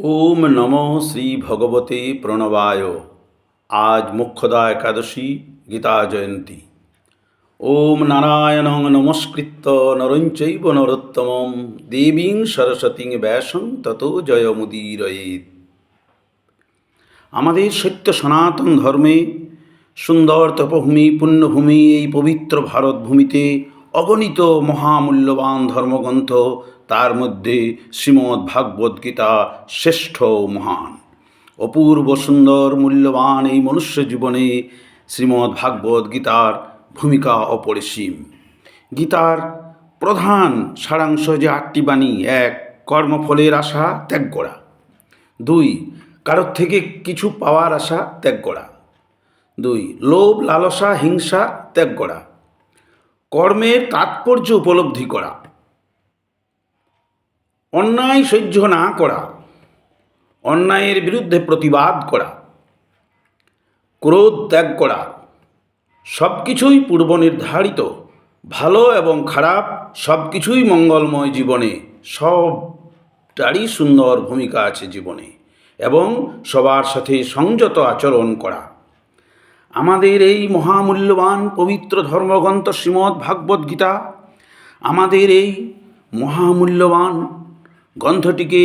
ওম নমো শ্রী ভগবতে প্রণবায়। আজ মোক্ষদা একাদশী, গীতা জয়ন্তী। ওম নারায়ণং নমস্কৃত্য নরং চৈব নরোত্তমং দেবীং সরস্বতীং ব্যাসং ততো জয়মুদীরয়েৎ। আমাদের সত্য সনাতন ধর্মে সুন্দর তপভূমি, পুণ্যভূমি, এই পবিত্র ভারত ভূমিতে অগণিত মহামূল্যবান ধর্মগ্রন্থ, তার মধ্যে শ্রীমদ্ ভাগবত গীতা শ্রেষ্ঠ মহান। অপূর্ব সুন্দর মূল্যবান এই মনুষ্য জীবনে শ্রীমদ্ ভাগবত গীতার ভূমিকা অপরিসীম। গীতার প্রধান সারাংশ যে 8টি বাণী: 1. কর্মফলের আশা ত্যাগ করা। 2. কারোর থেকে কিছু পাওয়ার আশা ত্যাগ করা। 2. লোভ, লালসা, হিংসা ত্যাগ করা। কর্মের তাৎপর্য উপলব্ধি করা। অন্যায় সহ্য না করা। অন্যায়ের বিরুদ্ধে প্রতিবাদ করা। ক্রোধ ত্যাগ করা। সব কিছুই পূর্ব নির্ধারিত। ভালো এবং খারাপ সব কিছুই মঙ্গলময় জীবনে, সবটারই সুন্দর ভূমিকা আছে জীবনে, এবং সবার সাথে সংযত আচরণ করা। আমাদের এই মহামূল্যবান পবিত্র ধর্মগ্রন্থ শ্রীমদ্ ভাগবত গীতা আমাদের এই মহামূল্যবান গ্রন্থটিকে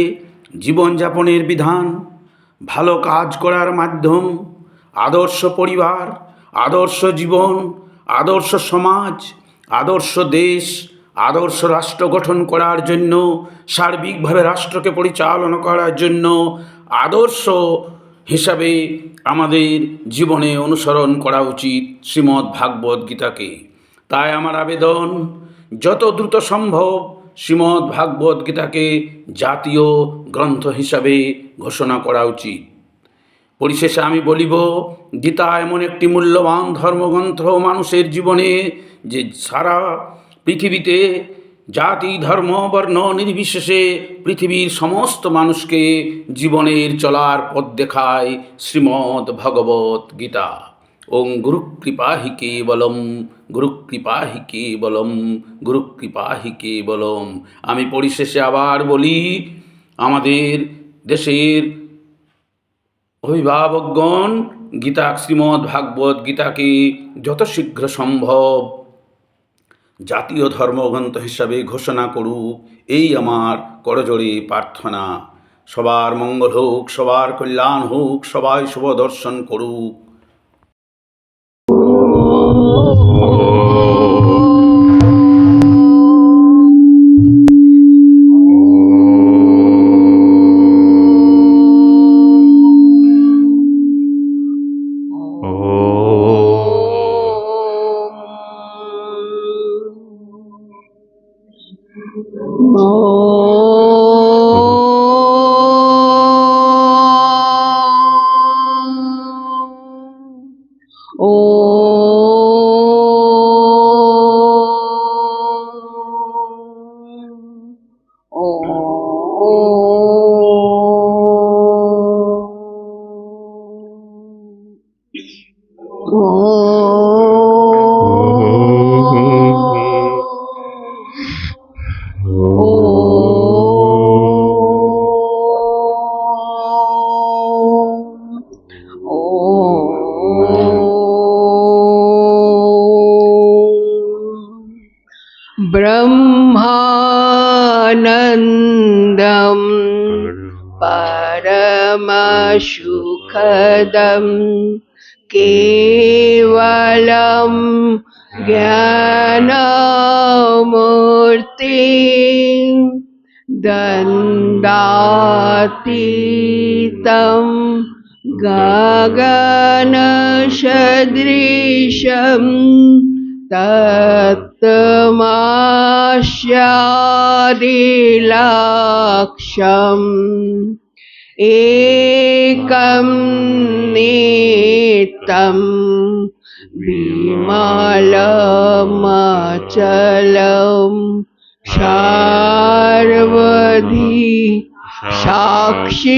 জীবনযাপনের বিধান, ভালো কাজ করার মাধ্যম, আদর্শ পরিবার, আদর্শ জীবন, আদর্শ সমাজ, আদর্শ দেশ, আদর্শ রাষ্ট্র গঠন করার জন্য, সার্বিকভাবে রাষ্ট্রকে পরিচালনা করার জন্য আদর্শ হিসাবে আমাদের জীবনে অনুসরণ করা উচিত শ্রীমদ্ ভাগবত গীতাকে। তাই আমার আবেদন, যত দ্রুত সম্ভব শ্রীমদ্ ভাগবত গীতাকে জাতীয় গ্রন্থ হিসাবে ঘোষণা করা উচিত। পরিশেষে আমি বলিব, গীতা এমন একটি মূল্যবান ধর্মগ্রন্থ মানুষের জীবনে, যে সারা পৃথিবীতে জাতি, ধর্ম, বর্ণ নির্বিশেষে পৃথিবীর সমস্ত মানুষকে জীবনের চলার পথ দেখায় শ্রীমদ্ ভগবত গীতা। ওং গুরুকৃপা হি কেবলম, গুরুকৃপা হি কেবলম, গুরুকৃপা হি কেবলম। আমি পরিশেষে আবার বলি, আমাদের দেশের অভিভাবকগণ গীতা, শ্রীমদ্ ভাগবত গীতাকে যত শীঘ্র সম্ভব জাতীয় ধর্মগ্রন্থ হিসাবে ঘোষণা করুক, এই আমার করজোড়ে প্রার্থনা। সবার মঙ্গল হোক, সবার কল্যাণ হোক, সবাই শুভ দর্শন করুক। ब्रह्मानन्दं परमसुखदं केवलं ज्ञानमूर्तिं दण्डातीतं गगनसदृशं तत्तमास्यादिलक्ष्यम् एकं नित्यं विमलमचलं सर्वधि साक्षीभूतं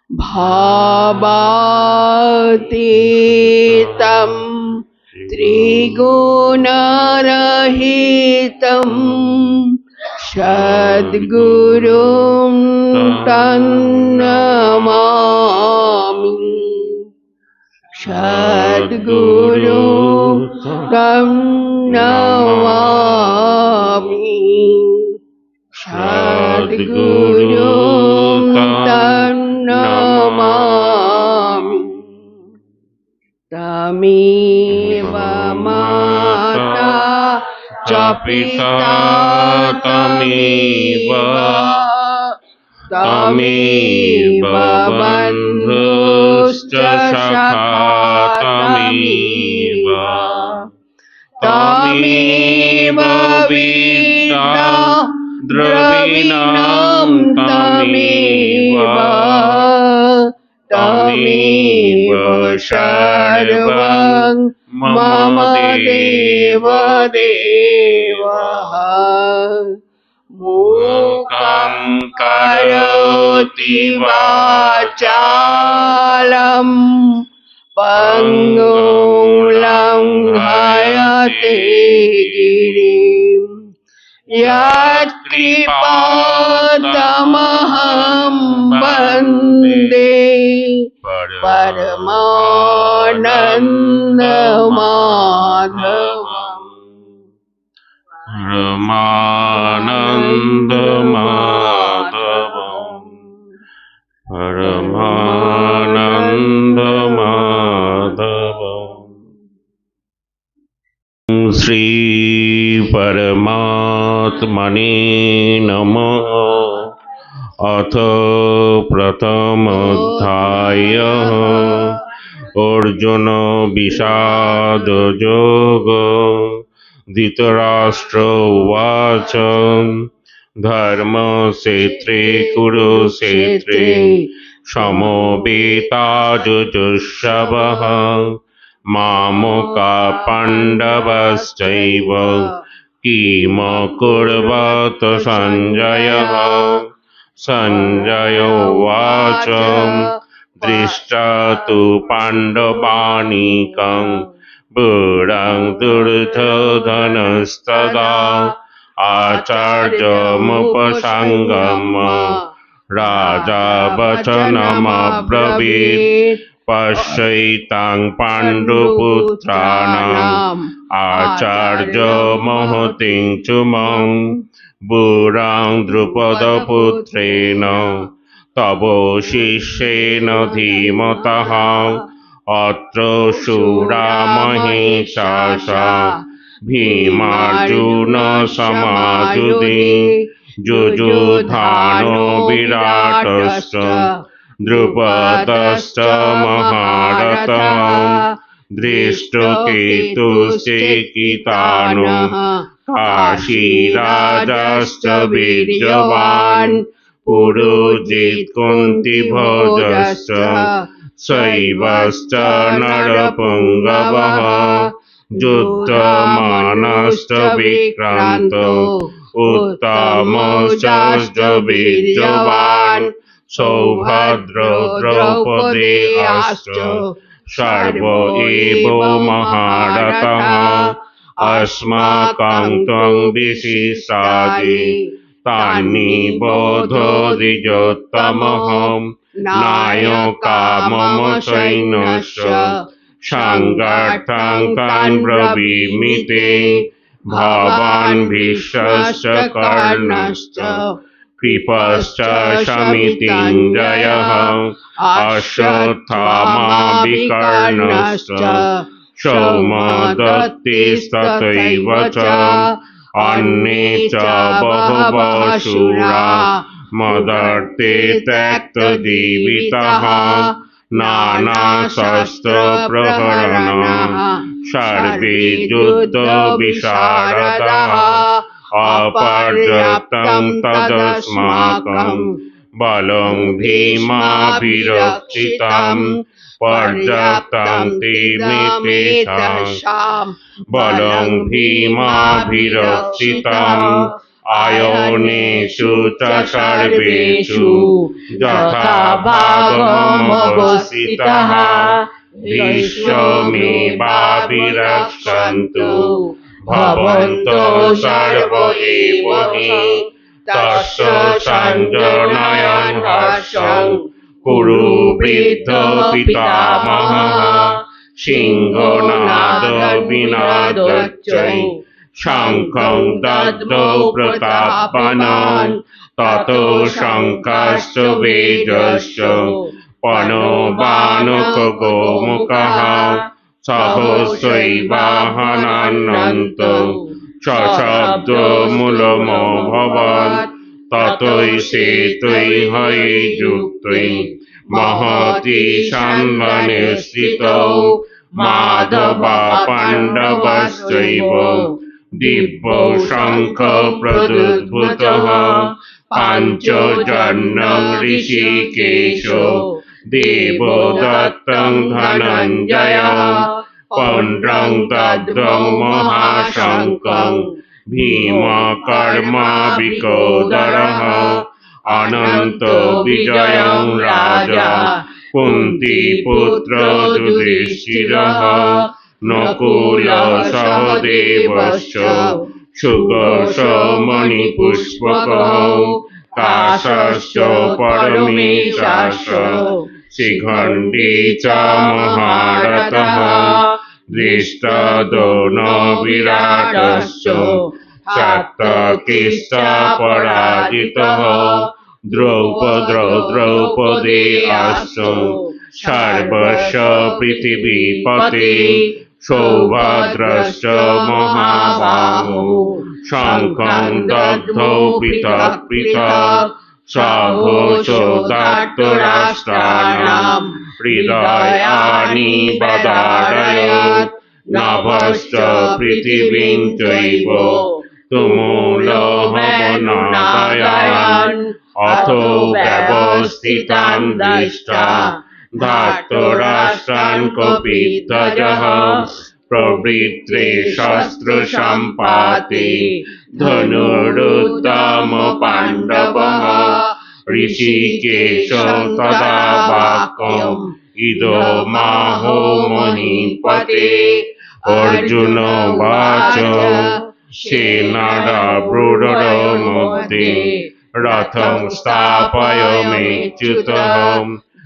भावातीतं त्रिगुणरहितं Sadgurum Tannamami Sadguru Tannamami Sadguru Tannamami Tameva Mata Capita Tameva Bandhuscha Shakha Tameva Vidya Dravinam Tameva Sarvang Mama Deva Mukam Karoti Vachalam Pangum Langhayate Girim Yat Kripatamaham Bande Paramananda Madhavam Ramananda Madhavam Paramananda Madhavam Sri Paramatmane Namaha Atha Pratamodhyaya Arjuna Vishada Yoga Dhritarashtra Uvacha Dharma Setre Kurukshetre Samaveta Jujusavaha Mamoka Pandavaschaiva Kima Kurvata Sanjaya Sanjaya Uvacha Drishta tu Pandavanikam Burang Durthodhanastada Acharjamupasangama Raja Vachanamabrabit Pasyaitang Panduputranam Acharya Mahating Chumang Burang Drupadaputrena Tabo Shishena Dhimataha Atra Shura Maheshasha Bhimarjuna Samajudi Jujudhano Viratascha Drupadascha Maharataha Drishtaketustikitano Kashi Rajascha Vidyavan Purujit Kunti Bhojascha Saivascha Narapungavaha Juttamanascha Vikranto Uttamascha Vidyavan Saubhadra Draupadi Ascha Sarva Eva Maharataha Asmakam Tvam Vishisadi Tani Bodho Dijottamaham Nayaka Mama Sainasya Sangartang Tan Bravimite Bhavan Vishasya Karnasya Kripascha Shamitindrayaha Ashwathama Vikarnasya Shaumadatti Stataivacha Anne cha Bahuvasura Madarte Takta Divitaha Nana Sastra Praharana Sarve Juddha Visharadaha Aparjaptam Tadasmakam Balam Bhima Viraksitam Parjaptam Timitetam Balam Bhima Viraksitam Ayoneshu cha sarveshu Jatha bhagam avasitaha Vishwame Virakshantu Bhavanto sarva evahi তস্য সঞ্জনয়ন হর্ষং Kuru বৃদ্ধ পিতামহঃ সিংহনাদ বিনাদচ্চৈ শঙ্খং দদ্মৌ প্রতাপবানান ততো শঙ্কাশ্চ বেজশ্চ পনবানক গোমুখঃ সহস্রৈবাহনানন্ত সশব্দমূলমভবৎ ততৈ সেতৈ হয়ে যুক্তৈ মহতি সন্বনে স্থিতৌ মাধবা পাণ্ডবশ্চৈব দিব্য শঙ্খ প্রদুদ্ভূতঃ পাঞ্চজন্যং ঋষিকেশ দেবদত্তং ধনঞ্জয় পণ্ড্রং দদ্রং মহাশঙ্কং ভীমকর্মাবিকোদরः অনন্ত বিজয়ং রাজা কুন্তীপুত্র যুধিষ্ঠিরः নকুল সহদেবশ্চ সুঘোষমণিপুষ্পকः কাশশ্চ পরমেশাশ্চ শিখণ্ডী চ মহারথः দৃষ্টদ্ৰোণ বিরাটশ্চ সাত্যকিশ্চ পরাজিতः দ্রৌপদী আশ্চ সর্বস্ব পৃথিবীপতে সৌভদ্রশ্চ মহাবাহো শঙ্খং দগ্ধৌ পৃথক পৃথক সঘোষোদাত্তরাষ্ট্রাণাম হৃদয়ানি বদারয়ৎ নভশ্চ পৃথিবীং চৈব তুমুলহবনাদয়ান অথো ব্যবস্থিতান দৃষ্টা ধার্তরাষ্ট্রান কপিধ্বজঃ প্রবৃত্রে শস্ত্র সম্পাতে ধনুরুদ্যম পাণ্ডবঃ ঋষিকেশ তদা বাক্যম ইদো মাহো মহীপতে অর্জুন বাচ সেনারাব্রূঢ় মধ্যে রথং স্থাপয় মেচ্যুতঃ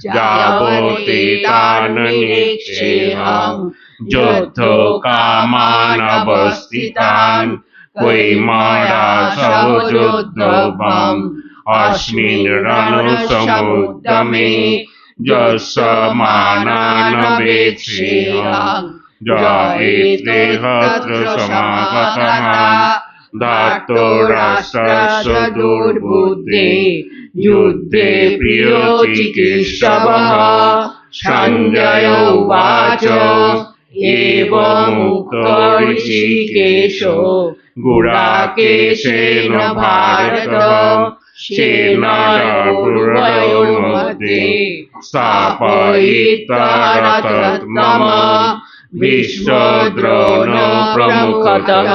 যাবতে তান নিক্ষেপং যুদ্ধকামানবস্থিতান কৈমারা সহযোদ্ধবম অস্মিন রণসমুদ্যমে যস্যমানান বেক্ষেয়ং জয়েতে হস্র সমাগতঃ ধার্তরাষ্ট্রস্য দুর্বুদ্ধে যুদ্ধে প্রিয় চিকিৎসবঃ সঞ্জয় উবাচ এবং মুক্তো ঋষিকেশো গুড়াকেশেন ভারতঃ সেনারাব্রূঢ়মধ্যে স্থাপয়িত্বা রথোত্তমঃ ভীষ্মদ্রোণ প্রমুখতঃ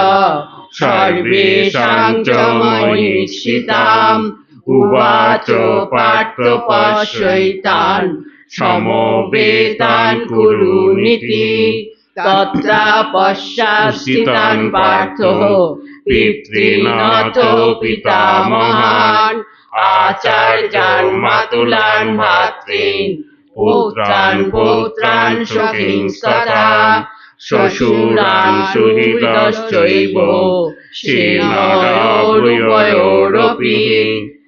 সর্বেষাং চ মহীক্ষিতাম উবাচ পার্থ পশ্যৈতান সমবেতান কুরুনীতি তত্রা পশ্চাৎস্থিতান পার্থ পিতॄনাথ পিতামহান আচার্যান মাতুলান ভ্রাতॄন পুত্রান পৌত্রান সখীংস্তথা শ্বশুরান সুহৃদশ্চৈব সেনারাব্রূঢ়য়োরপি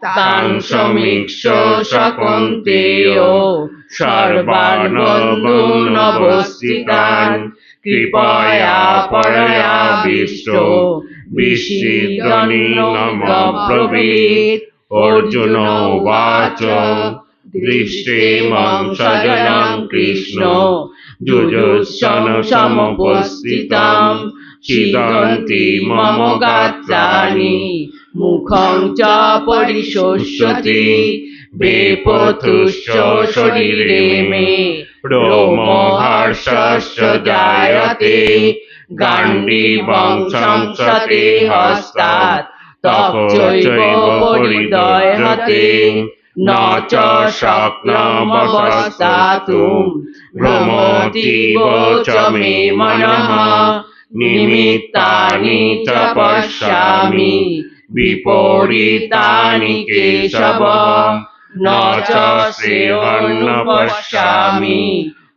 তাং সমীক্ষ্য সকৌন্তেয় সর্বানবস্থিতান কৃপয়া পরয়াবিষ্ট বিস্মৃদনিনমব্রবীৎ অর্জুন উবাচ দৃষ্টেমং সজলং কৃষ্ণ যুযুৎসন সমুপস্থিতং ছিদন্তি মম গাত্রাণি মুখং চ পরিশোষ্যতি বেপথুশ্চ শরীরে মে রোমহর্ষশ্চ জায়তে গাণ্ডীবং সংসতে হস্তাৎ তপচৈব পরিদহ্যতে ন চ শক্নমবস্থাতুম ভ্রমতীব চ মে মনঃ নিমিত্তানি চ পশ্যামি विपरीतानि केशव न च श्रेयोऽनु पश्यामि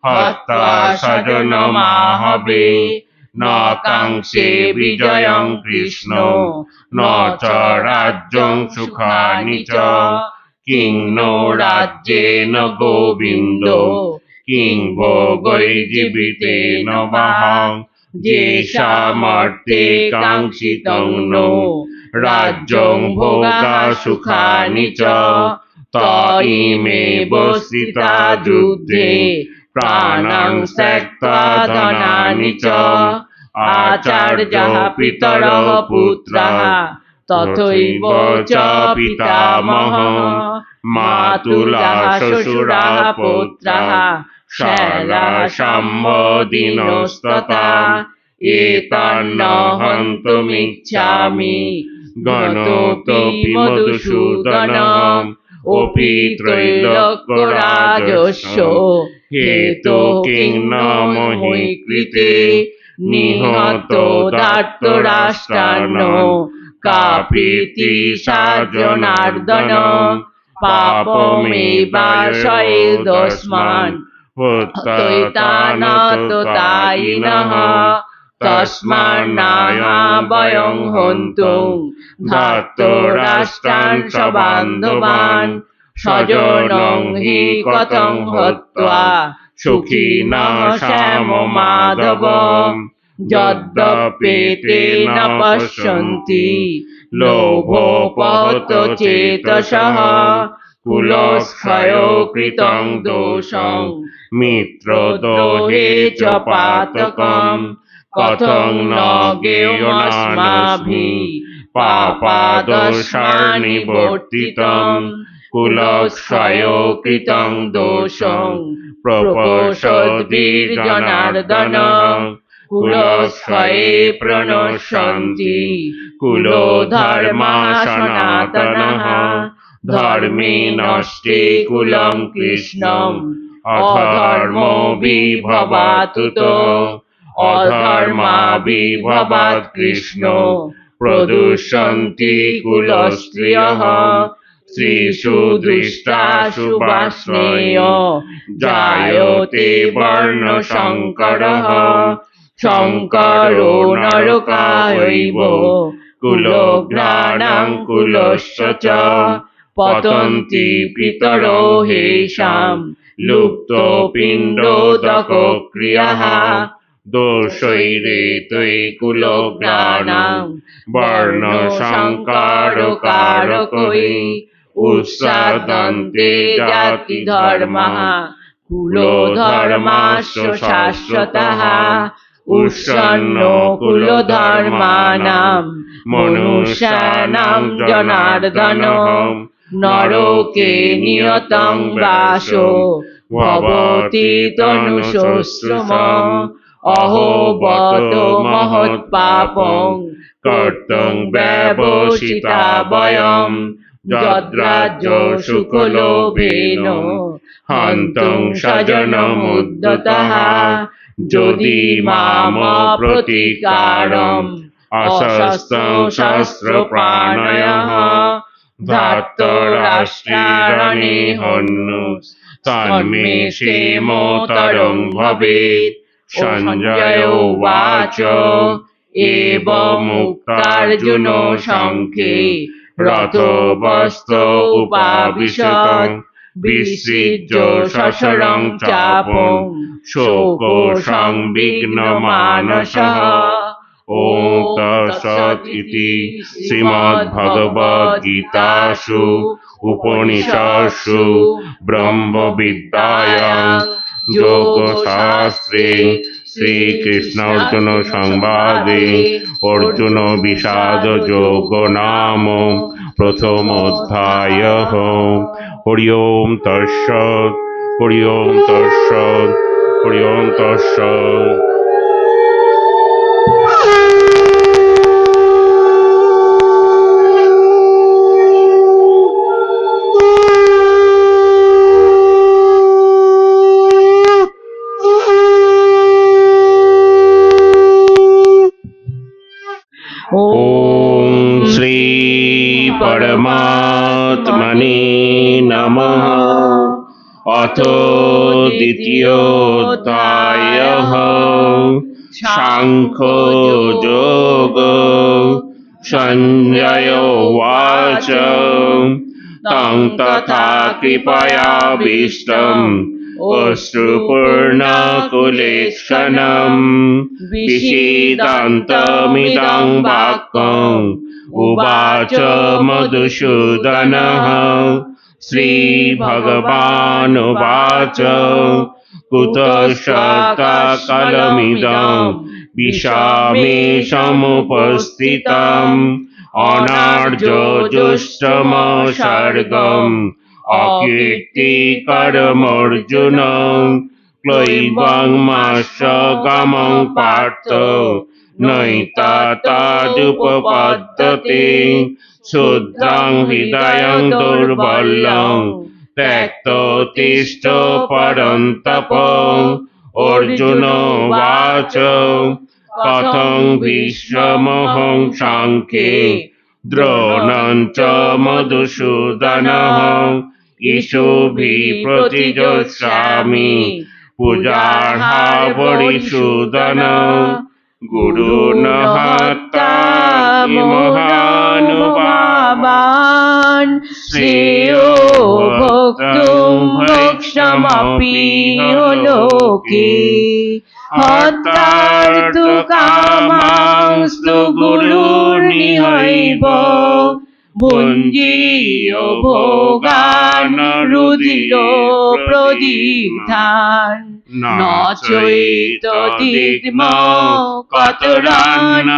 हत्वा स्वजनमाहवे न काङ्क्षे विजयं कृष्णो न च राज्यं सुखानि च किं नो राज्येन गोविन्दो किं भोगैर्जीवितेन वहं येषामर्थे काङ्क्षितं नो राज्यं भोगा सुखानि च त इमेव स्थिता युद्धे प्राणां त्यक्त्वा धनानि च आचार्यः पितरः पुत्रः तथैव च पितामहः मातुलः श्वशुराः पौत्राः शैलाः सम्बन्धिनस्तथा एतान्न हन्तुमिच्छामि गणोऽपि मधुसूदनम् अपि त्रैलोक्यराजस्य हेतो किं न महि कृते निहतो धार्तराष्ट्राणो का प्रीतिः सा जनार्दन पापमेवाशयेदस्मान् हत्वैतानततायिनः तस्मान्नाहा वयं हन्तुं धार्तराष्ट्रान् स्वबान्धवान् स्वजनं हि कथं हत्वा सुखिनः स्याम माधवम् यद्यपेते न पश्यन्ति लोभोपहतो चेतसः कुलक्षयो कृतं दोषं मित्रद्रोहे च पातकम् कथं न ज्ञेयमस्माभिः पापादोषाणि वर्तितम् कुलक्षयो कृतं दोषं प्रपोषद्भिर्जनार्दन कुलक्षये प्रणश्यन्ति कुलो धर्मः सनातनः धर्मे नष्टे कुलं कृष्णम् अधर्मोऽभिभवात्तु अधर्माभिभवात् कृष्णो प्रदुष्यन्ति कुलस्त्रियः स्त्रीषु दृष्टासु वार्ष्णेय जायते वर्णसङ्करः शङ्करो नरकायैव कुलोग्राणां कुलस्य च पतन्ति पितरो हेषां लुप्तो पिण्डोदकक्रियाः दोषैरेतै कुलोग्राणां वर्णसङ्कारकारकै उत्सादन्ते जातिधर्मः कुलो धर्मास्य शाश्वतः उत्सन्नो कुलधर्माणां मनुष्याणां जनार्दनः नरके नियतं वासो भवति तनुशोश्रमः अहो बतो महत्पापं कर्तुं व्यवसिता वयं यद्राज्यो सुखलोभेन हन्तुं स्वजनमुद्यतः यदि मामप्रतीकारम् अशस्त्रं शस्त्रप्राणयः धार्तराष्ट्रारणे हन्नु तन्मे क्षेमोत्तरं भवेत् सञ्जय उवाच एवमुक्तार्जुनो शङ्खे रथोपस्थो उपाविशत् विसृज्य सशरं चापं शोको संविघ्नमानसः ॐ तत्सत् इति श्रीमद्भगवद्गीतासु उपनिषत्सु ब्रह्मविद्यायां योगशास्त्रे श्रीकृष्णार्जुन संवादे अर्जुन विषाद योगो नाम प्रथमोऽध्यायः। हरि ओम तत्सत् हरि ओम तत्सत् हरि ओम तत्सत्। ॐ श्री পরমাত্মনে নমঃ। অথ দ্বিতীয়োধ্যায়ঃ সাংখ্যযোগ। সঞ্জয় উবাচ तं तथा कृपयाभीष्टम् अश्रुपूर्णकुलेक्षणम् विषीदन्तमिदं वाक्यम् उवाच मधुसूदनः। श्रीभगवानुवाच कुतश्चात्तकलमिदं विषमे समुपस्थितम् अनार्यजुष्टमसर्गम् अकीर्तिकरमर्जुन। क्लैवङ्मस्यगमं पार्थ नैतातादुपपद्यते। शुद्धं हृदयं दुर्बलं त्यक्तोत्तिष्ठ परन्तप। अर्जुन उवाच कथं भीष्महं साङ्ख्ये द्रोणं च मधुसूदनः। ईशोभिः प्रतिजोत्स्यामि पूजार्हा वरिसूदन। गुरुन् हत्वा महानुभावान् श्रेयो भोक्तुं भैक्षमपि लोके। हत्यार्तु कामांस्तु गुरुर्निहैव भुञ्जीयो भोगान् रुधिरो प्रदीग्धान्। न चैतदिग्म कतरान्न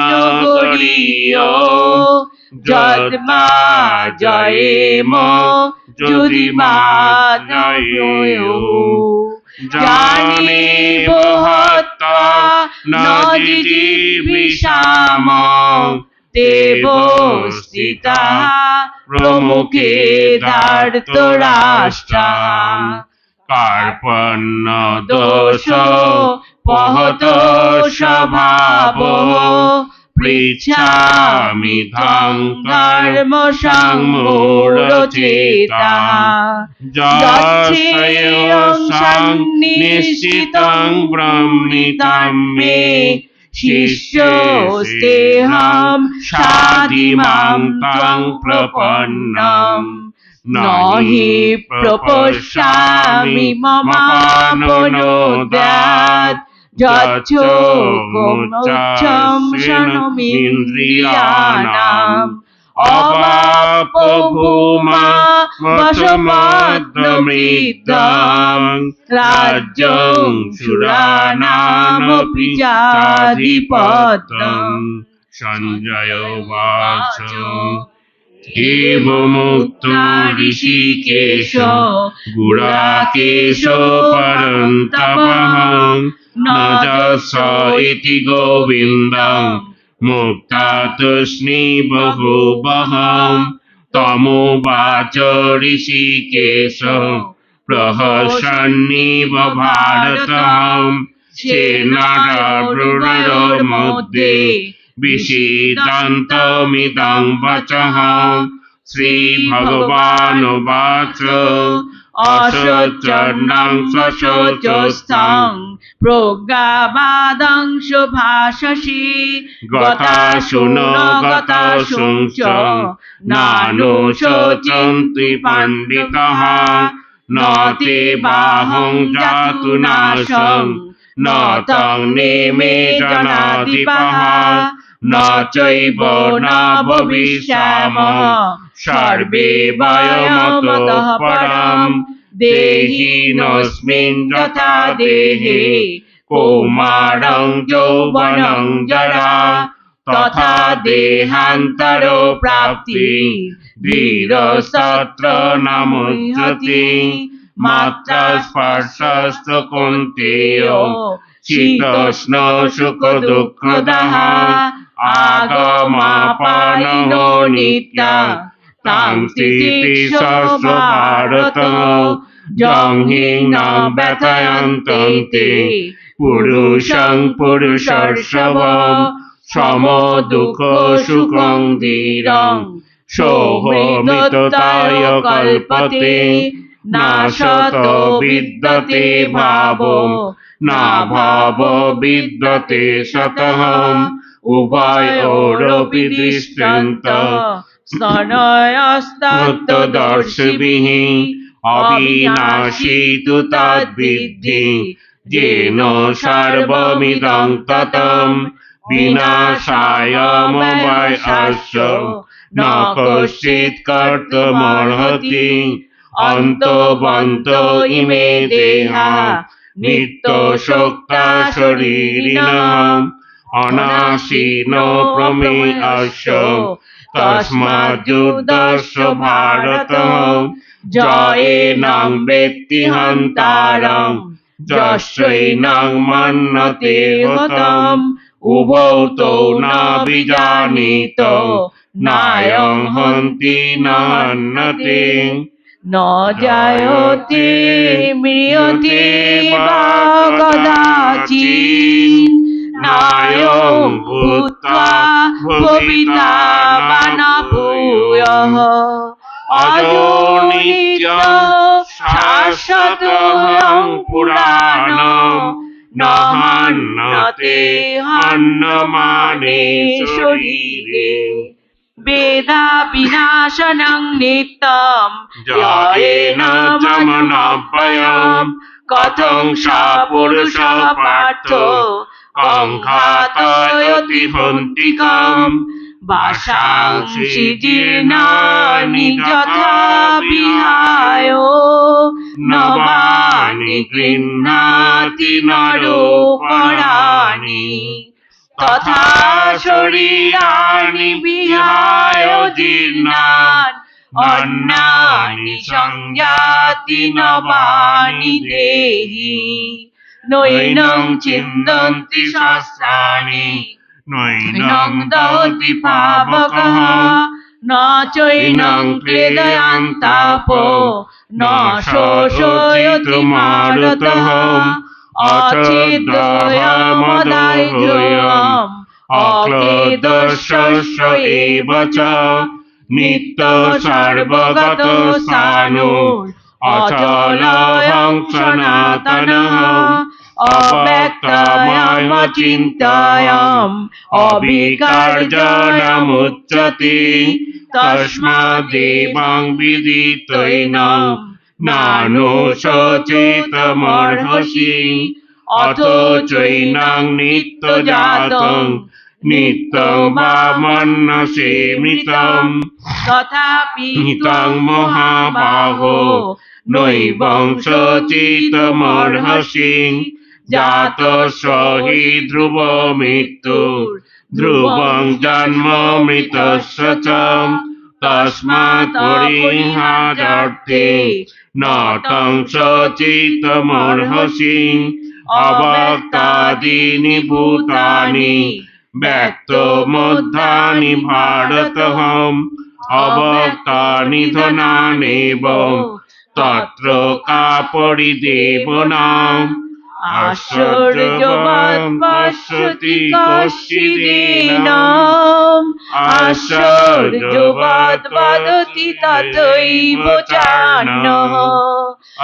गरीयो যদ্মা জয়েম যদি মানয়ো। জানিব হত্যা নজিজিবিষাম দেব স্থিতা প্রমুখে ধার্তরাষ্ট্রা। কার্পণ্য দোষ পহত স্বভাব পৃচ্ছামি ধ্বং ধর্ম সংমূঢ়চেতা। যচ্ছেয়ং নিশ্চিতং ব্রহ্মিতং মে শিষ্যস্তেহং সাধিমাং ত্বং প্রপন্নম। নহি প্রপশ্যামি মমাপনোদ্যাৎ যচ্ছোগমোচ্ছং শনমিন্দ্রিয়াণাম। অবাপভূমা বশমদ্যমৃদ্ধং রাজ্যং সুরানামপি চাধিপত্যম। সঞ্জয় উবাচ एवमुक्तो ऋषिकेश गुडाकेश परन्तपः न जस इति गोविन्दं मुक्ता तस्मै बहुवः। तमुवाच ऋषिकेश प्रहसन्निव भारतः सेनारूढमध्ये विषीदन्तमिदं वचः। श्रीभगवानुवाच अशोचनं सशोचस्थं प्रज्ञावादं शुभाषसि। गतासु न गतासु च नानुशोचन्ति पण्डितः। न ते बाहुं जातु नाशं न तं नेमे जनाधिपः। न चैव न भविष्यामः सर्वे वयमतः परम्। देहिनोऽस्मिन् यथा देहे कौमारं यौवनं जरा तथा देहान्तरो प्राप्ति धीरस्तत्र न मुह्यति। मात्रा स्पर्शस्तु कौन्तेयो शीतोष्ण सुखदुःखदः आगमापायिनो नित्या तां स्थितिः भारत। यं हि न व्यथयन्तं ते पुरुषं पुरुषर्षभ समो दुःख सुखं धीरं সৌহৃদতায় কল্পতে নাশত বিদ্যতে ভাবো না ভাব বিদ্যতে শতহম উভয়োরপি দৃষ্টান্ত স্তনয়স্তত্ত্বদর্শিभिः অবিনাশী তু তদ্বিদ্ধি येन सर्वमिदं ततं विनाशायमवश्य न कश्चित् कर्तुमर्हति अन्तवन्तो इमे देहा नित्यशोक्ता शरीरिणः अनाशिनो प्रमेयस्य तस्माद्युद्धस्य भारत जयेनं वेत्ति हन्तारम् यस्यैनं मन्यते हतम् उभौ तौ न विजानीतो नायं हन्ति न हन्यते न जायते म्रियते वा कदाचित् नायं भूत्वा भविता वा न भूयः अजो नित्यं शाश्वतोऽयं पुराणं न हन्यते हन्यमाने शरीरे वेदा विनाशनं नित्यं येन जमनाभयं कथं सा पुरुषः पार्थो कङ्घातयति हन्तिकम् वासांसि जीर्णानि यथा विहाय नवानि गृह्णाति नरोपराणि तथा शरीराणि विहाय जीर्णानि अन्यानि संयाति नवानि देहि नैनं चिन्तन्ति सहस्राणि नैनं दहति पावकः न चैनं क्लेदयान्तापो न शोषयति मारुतः अचेद्यमदायजोऽयम् अक्लेदशस्य एव च नित्यसर्वगतो सानुर् अचलोऽयं सनातनः अव्यक्तमचिन्तायम् अविकार्यणमुच्यते तस्मादेवं विदित्वैनं नानुशोचितमर्हसि अथो चैनं नित्यजातं नित्यं वा मन्यसे मृतं तथापि तं महाबाहो नैवं शोचितमर्हसि जातस्य हि ध्रुव मृत्युर्ध्रुवं जन्म मृतस्य च तस्मात् परिहारार्थे न तं शोचितमर्हसि अव्यक्तादीनि भूतानि व्यक्तमुद्धानि भारतम् अव्यक्तानि धनानेव तत्र का परिदेवनाम् आश्चर्यवत् पश्यति कश्चिदेनम् आश्चर्यवत् वदति तथैव चान्यः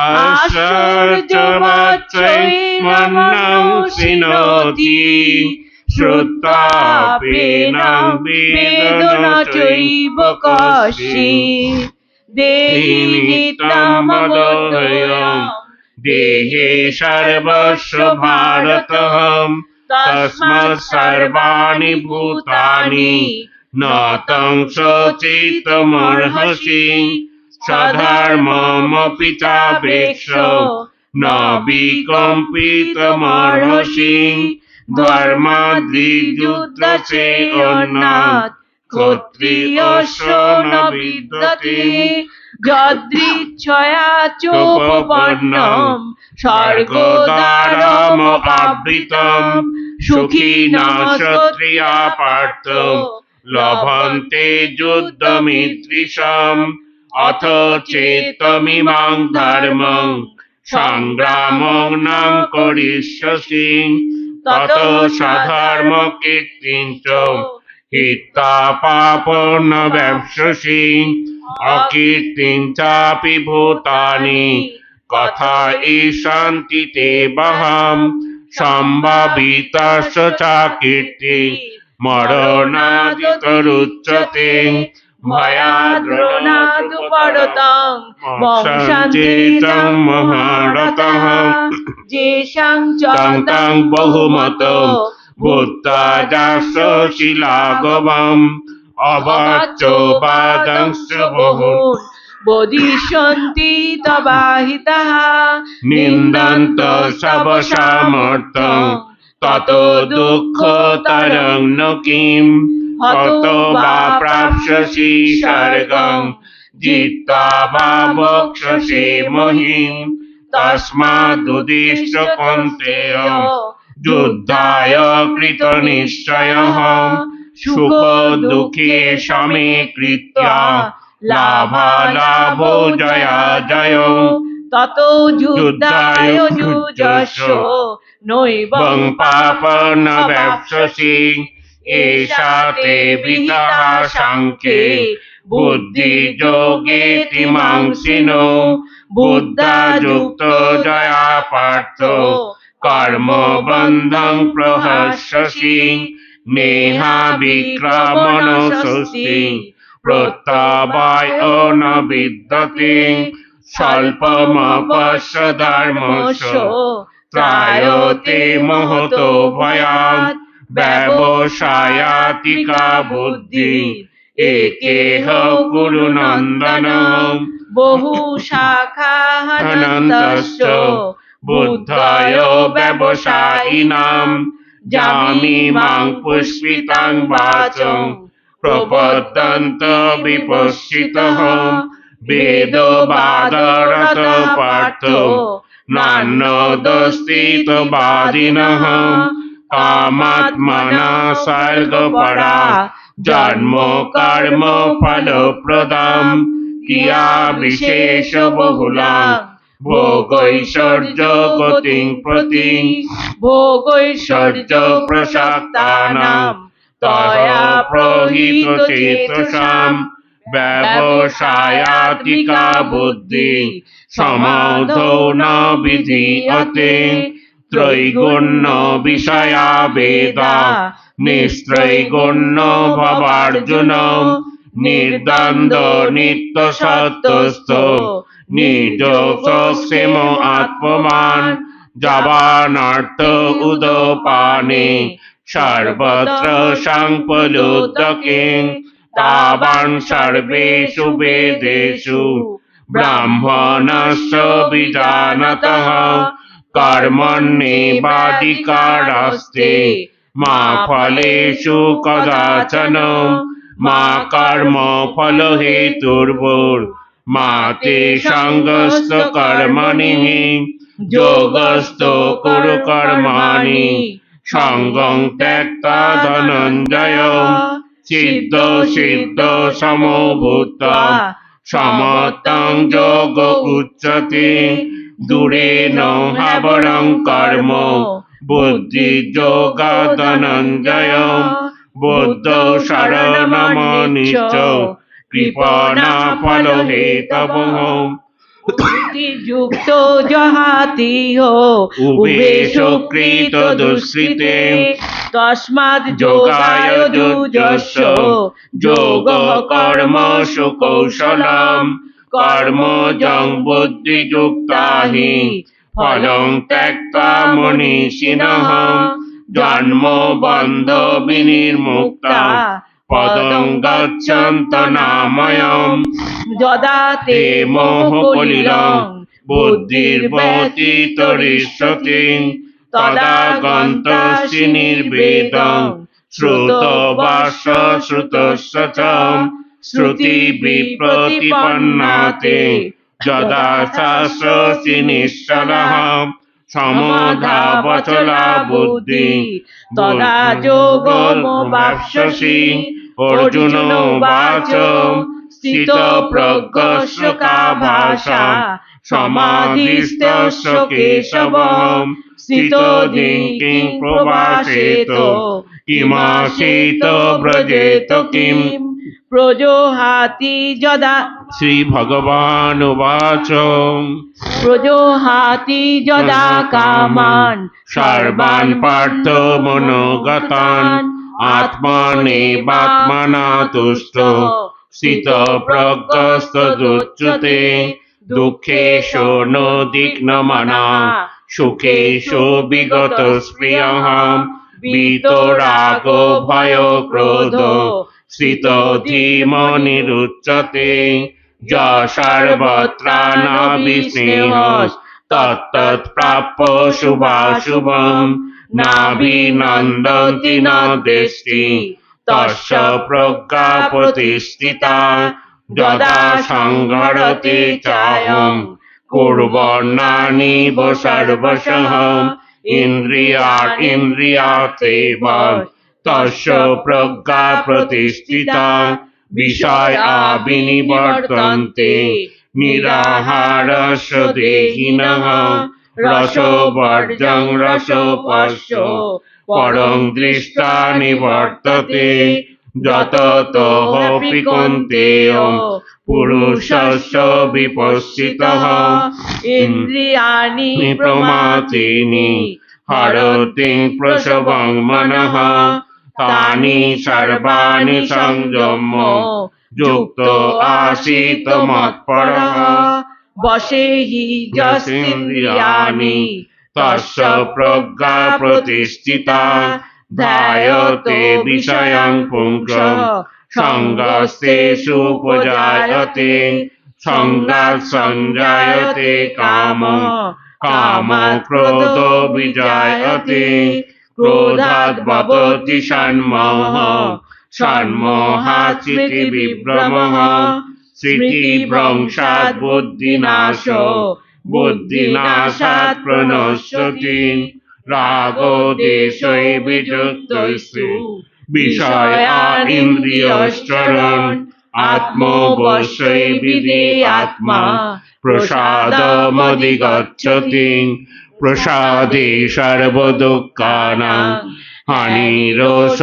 आश्चर्यवत् चैवन्नं शृणोति श्रुत्वाप्येनं वेद न चैव कश्चित् देहि नित्यमबोधयम् देहे सर्वस्य भारतम् तस्मात् सर्वाणि भूतानि न तं शोचितमर्हसि स्वधर्ममपि चावेक्ष न विकम्पितमर्हसि धर्माद्वियुद्धसे अन्नात् क्षत्रियस्य न विद्यते यदृच्छया चोपपन्नं स्वर्गद्वारमवावृतं सुखिनः क्षत्रिया पार्थ लभन्ते युद्धमीदृशम् अथ चेत्त्वमिमं धर्मं संग्रामं न करिष्यसि ततो स्वधर्मकीर्तिं च হিত্তা পাপন ব্যবসসি অকীর্তিং চাপি ভূতানি কথা ঈশান্তি তে বহম সম্ভাবিতস্য চা কীর্তি মরণাদিতরুচ্যতে ভয়াদ্রোণাদু পরতং মক্ষাঞ্চেতং মহারতঃ যেষাং তং তং বহুমত বুদ্ধাদাস শিলাগমম অবাচ্য বাদংশ বহু বোধিষ্যন্তি তবাহিতঃ নিন্দন্ত সবসামর্থ্যং তত দুঃখতরং ন কিম হত বা প্রাপ্স্যসি স্বর্গং জিত্বা বা বক্ষ্যসি মহিম তস্মাদুদ্দিশ্য কৌন্তেয় যুদ্ধায় কৃত নিশ্চয়ঃ সুখ দুঃখে সমীকৃত্য লাভালাভো জয়া জয় তত যুদ্ধায় যুজস্ব নৈবং বং পাপন ব্যবসসি এষা তে বিতঃ সাংখ্যে বুদ্ধি যোগে তিমাংসিনো বুদ্ধা যুক্ত জয়া পার্থ কর্ম বন্ধং প্রহস্যসি নেহা বিক্রমণ স্বস্তি প্রত্যাবায় ন বিদ্যতে স্বল্পমপশ্য ধর্মস্য ত্রায়তে মহতো ভয়াৎ ব্যবসায়াতিকা বুদ্ধি একেহ কুরু নন্দন বহু শাখাহনন্তশ্চ বুদ্ধায় ব্যবসায়িনাম জামিমাং পুষ্পিতাং বাচং প্রপদ্যন্ত বিপশ্চিতঃ বেদবাদরত পার্থ নান্যদস্তিতবাদিনঃ কামাত্মনা স্বর্গপরা জন্ম কর্ম ফলপ্রদম ক্রিয়া বিশেষ বহুলাং ভোগৈশ্বর্য গতিং প্রতি ভোগৈশ্বর্য প্রসক্তানাম তয়া প্রহিত চেতসাম ব্যবসায়াতিকা বুদ্ধি সমাধৌ ন বিধীয়তে ত্রৈগুণ্য বিষয়া বেদা নিস্ত্রৈগুণ্য ভবার্জুন নির্দ্বন্দ্ব নিত্য সত্যস্থ নির্যোগক্ষেম আত্মমান জবানার্থ উদপানে সর্বত্র সংপলুতকে তাবান সর্বেষু বেদেষু ব্রাহ্মণস্য বিজানতঃ কর্মণ্যেবাধিকারস্তে মা ফলেষু কদাচন মা কর্ম ফল হেতুর্ভুর মা তে সঙ্গস্ত কর্মণি যোগস্থ কুরু কর্মাণি সঙ্গং ত্যক্তা ধনঞ্জয় সিদ্ধ সিদ্ধ সমভূত সমতং যোগ উচ্যতে দূরেন হাবরং কর্ম বুদ্ধি যোগ ধনঞ্জয় বুদ্ধ শরণমনিশ্চ কৃপণা ফল হেতবঃ যুক্ত জহাতিহ উভে সুকৃত দুষ্কৃতে তস্মাৎ যোগায় যুজস্ব যোগ কর্মসু কৌশলম কর্মজং বুদ্ধিযুক্তা হি ফলং ত্যক্তা মনীষিণঃ জন্ম বন্ধ বিনির্মুক্তা পদং গচ্ছন্ত নাময়ম যদা তে মোহকলিলং বুদ্ধির্বতীতরিষ্যতি তদা গন্তসি নির্বেদং শ্রুতবাস্য শ্রুতস্য চ শ্রুতি বিপ্রতিপন্নাতে যদা শাস্ত্রসি নিশ্চলঃ সমধাবচলা বুদ্ধি তদা যোগমবাপ্স্যসি অর্জুন উবাচ স্থিত প্রজ্ঞস্য কা ভাষা সমাধিস্থস্য কেশব স্থিতো কিং প্রভাষেত किमासीत व्रजेत किम् प्रजोहाति यदा श्रीभगवानुवाच प्रजोहाति यदा कामान् सर्वान् पार्थ मनोगतान् आत्मानेवात्मना तुष्टो स्थितप्रज्ञस्तदुच्यते दुःखेषु नोद्विग्नमना सुखेषु विगतस्पृहः वीतरागो भयक्रोधो स्थितधीमनिरुच्यते य सर्वत्रानभिस्नेहस्तत्तत्प्राप्य शुभाशुभम् नाभिनन्दन्ति न द्वेष्टि तस्य प्रज्ञा प्रतिष्ठिता यदा संहरते चायं कुर्वन्नानि सर्वशः इन्द्रियार्थेव तस्य प्रज्ञा प्रतिष्ठिता विषया विनिवर्तन्ते निराहारस्य देहिनः रसवर्जं रसोपश्यो परं दृष्ट्वा निवर्तते यततोऽपि कौन्तेय पुरुषस्य विपश्चितः इन्द्रियाणि प्रमाथीनि हरति प्रसवं मनः तानि सर्वाणि संयम्य युक्तो आसीत् मत्परः वशे हि यस्तेन्द्रियाणि तस्य प्रज्ञा प्रतिष्ठिता ध्यायते विषयं पुंसः सङ्गस्तेषुपजायते सङ्गात् संजायते कामः कामः क्रोधो विजायते क्रोधात् भवति षण्मोहः षण्मोहात् स्मृतिविभ्रमः स्मृतिभ्रंशात् बुद्धिनाशो बुद्धिनाशात् प्रणश्यति रागो देशे वियुक्तस्तु विषया इन्द्रियश्चरन् आत्मवशे विधेयात्मा प्रसादमधिगच्छति प्रसादे सर्वदुःखानां हानिरोषोपजायते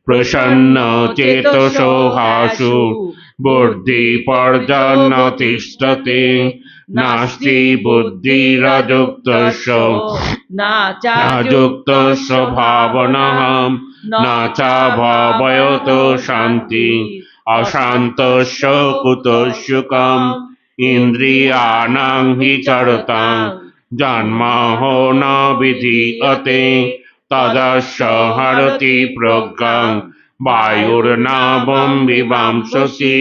प्रसन्नचेतसो हासु बुद्धिपर्जन तिष्ठति नास्ति बुद्धिरयुक्तस्य नायुक्तस्य भावनः न च भावयतो शान्ति अशान्तस्य कुतो सुखम् इन्द्रियाणां हि चरतां जन्महो न विधीयते तदस्य हरति प्रज्ञां वायुर्नावं विवांससि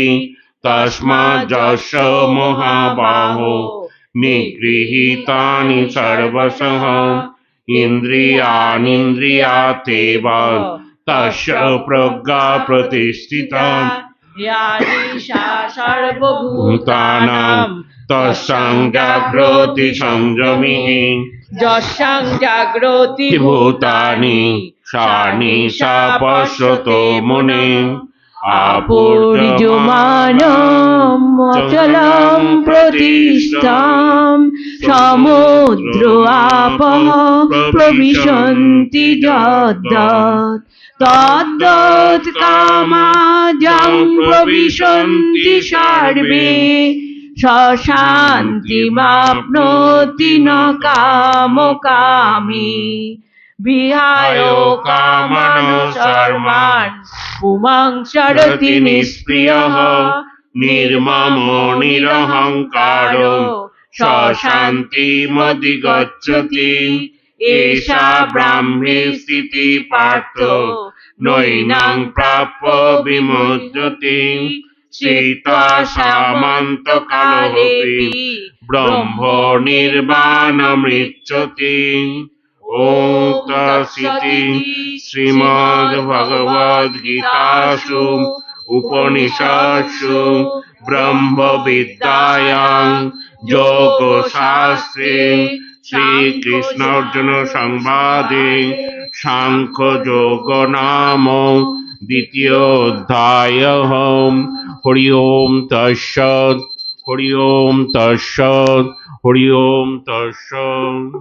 तस्माज्जस्य महाबाहो निगृहीतानि सर्वशः इन्द्रियाणीन्द्रियार्थेव तस्य प्रज्ञा प्रतिष्ठिता यानि सा सर्वभूतानां तस्यां जाग्रति संयमिः यस्यां जाग्रति भूतानि सानि सा पश्यतो मुनिम् आपूर्यमानम् अचलं प्रतिष्ठां समुद्रो आपः प्रविशन्ति यद्यत् तद्यत् कामाजं प्रविशन्ति सर्वे स शान्तिमाप्नोति न कामकामी विहाय कामान् सर्वान् पुमांसरति निष्क्रियः निर्ममो निरहङ्कारो स शान्तिमधिगच्छति एषा ब्राह्मी स्थितिः पार्थो नैनं प्राप्य विमुच्यते सीता सामन्तकालेऽपि ब्रह्मो निर्वाणमृच्छति ॐ तत्सदिति श्रीमद्भगवद्गीतासु उपनिषत्सु ब्रह्मविद्यायां योगशास्त्रे श्रीकृष्णार्जुन संवादे सांख्ययोगो नाम द्वितीयोऽध्यायः हरि ओम तत्सत् हरि ओम तत्सत् हरि ओम तत्सत्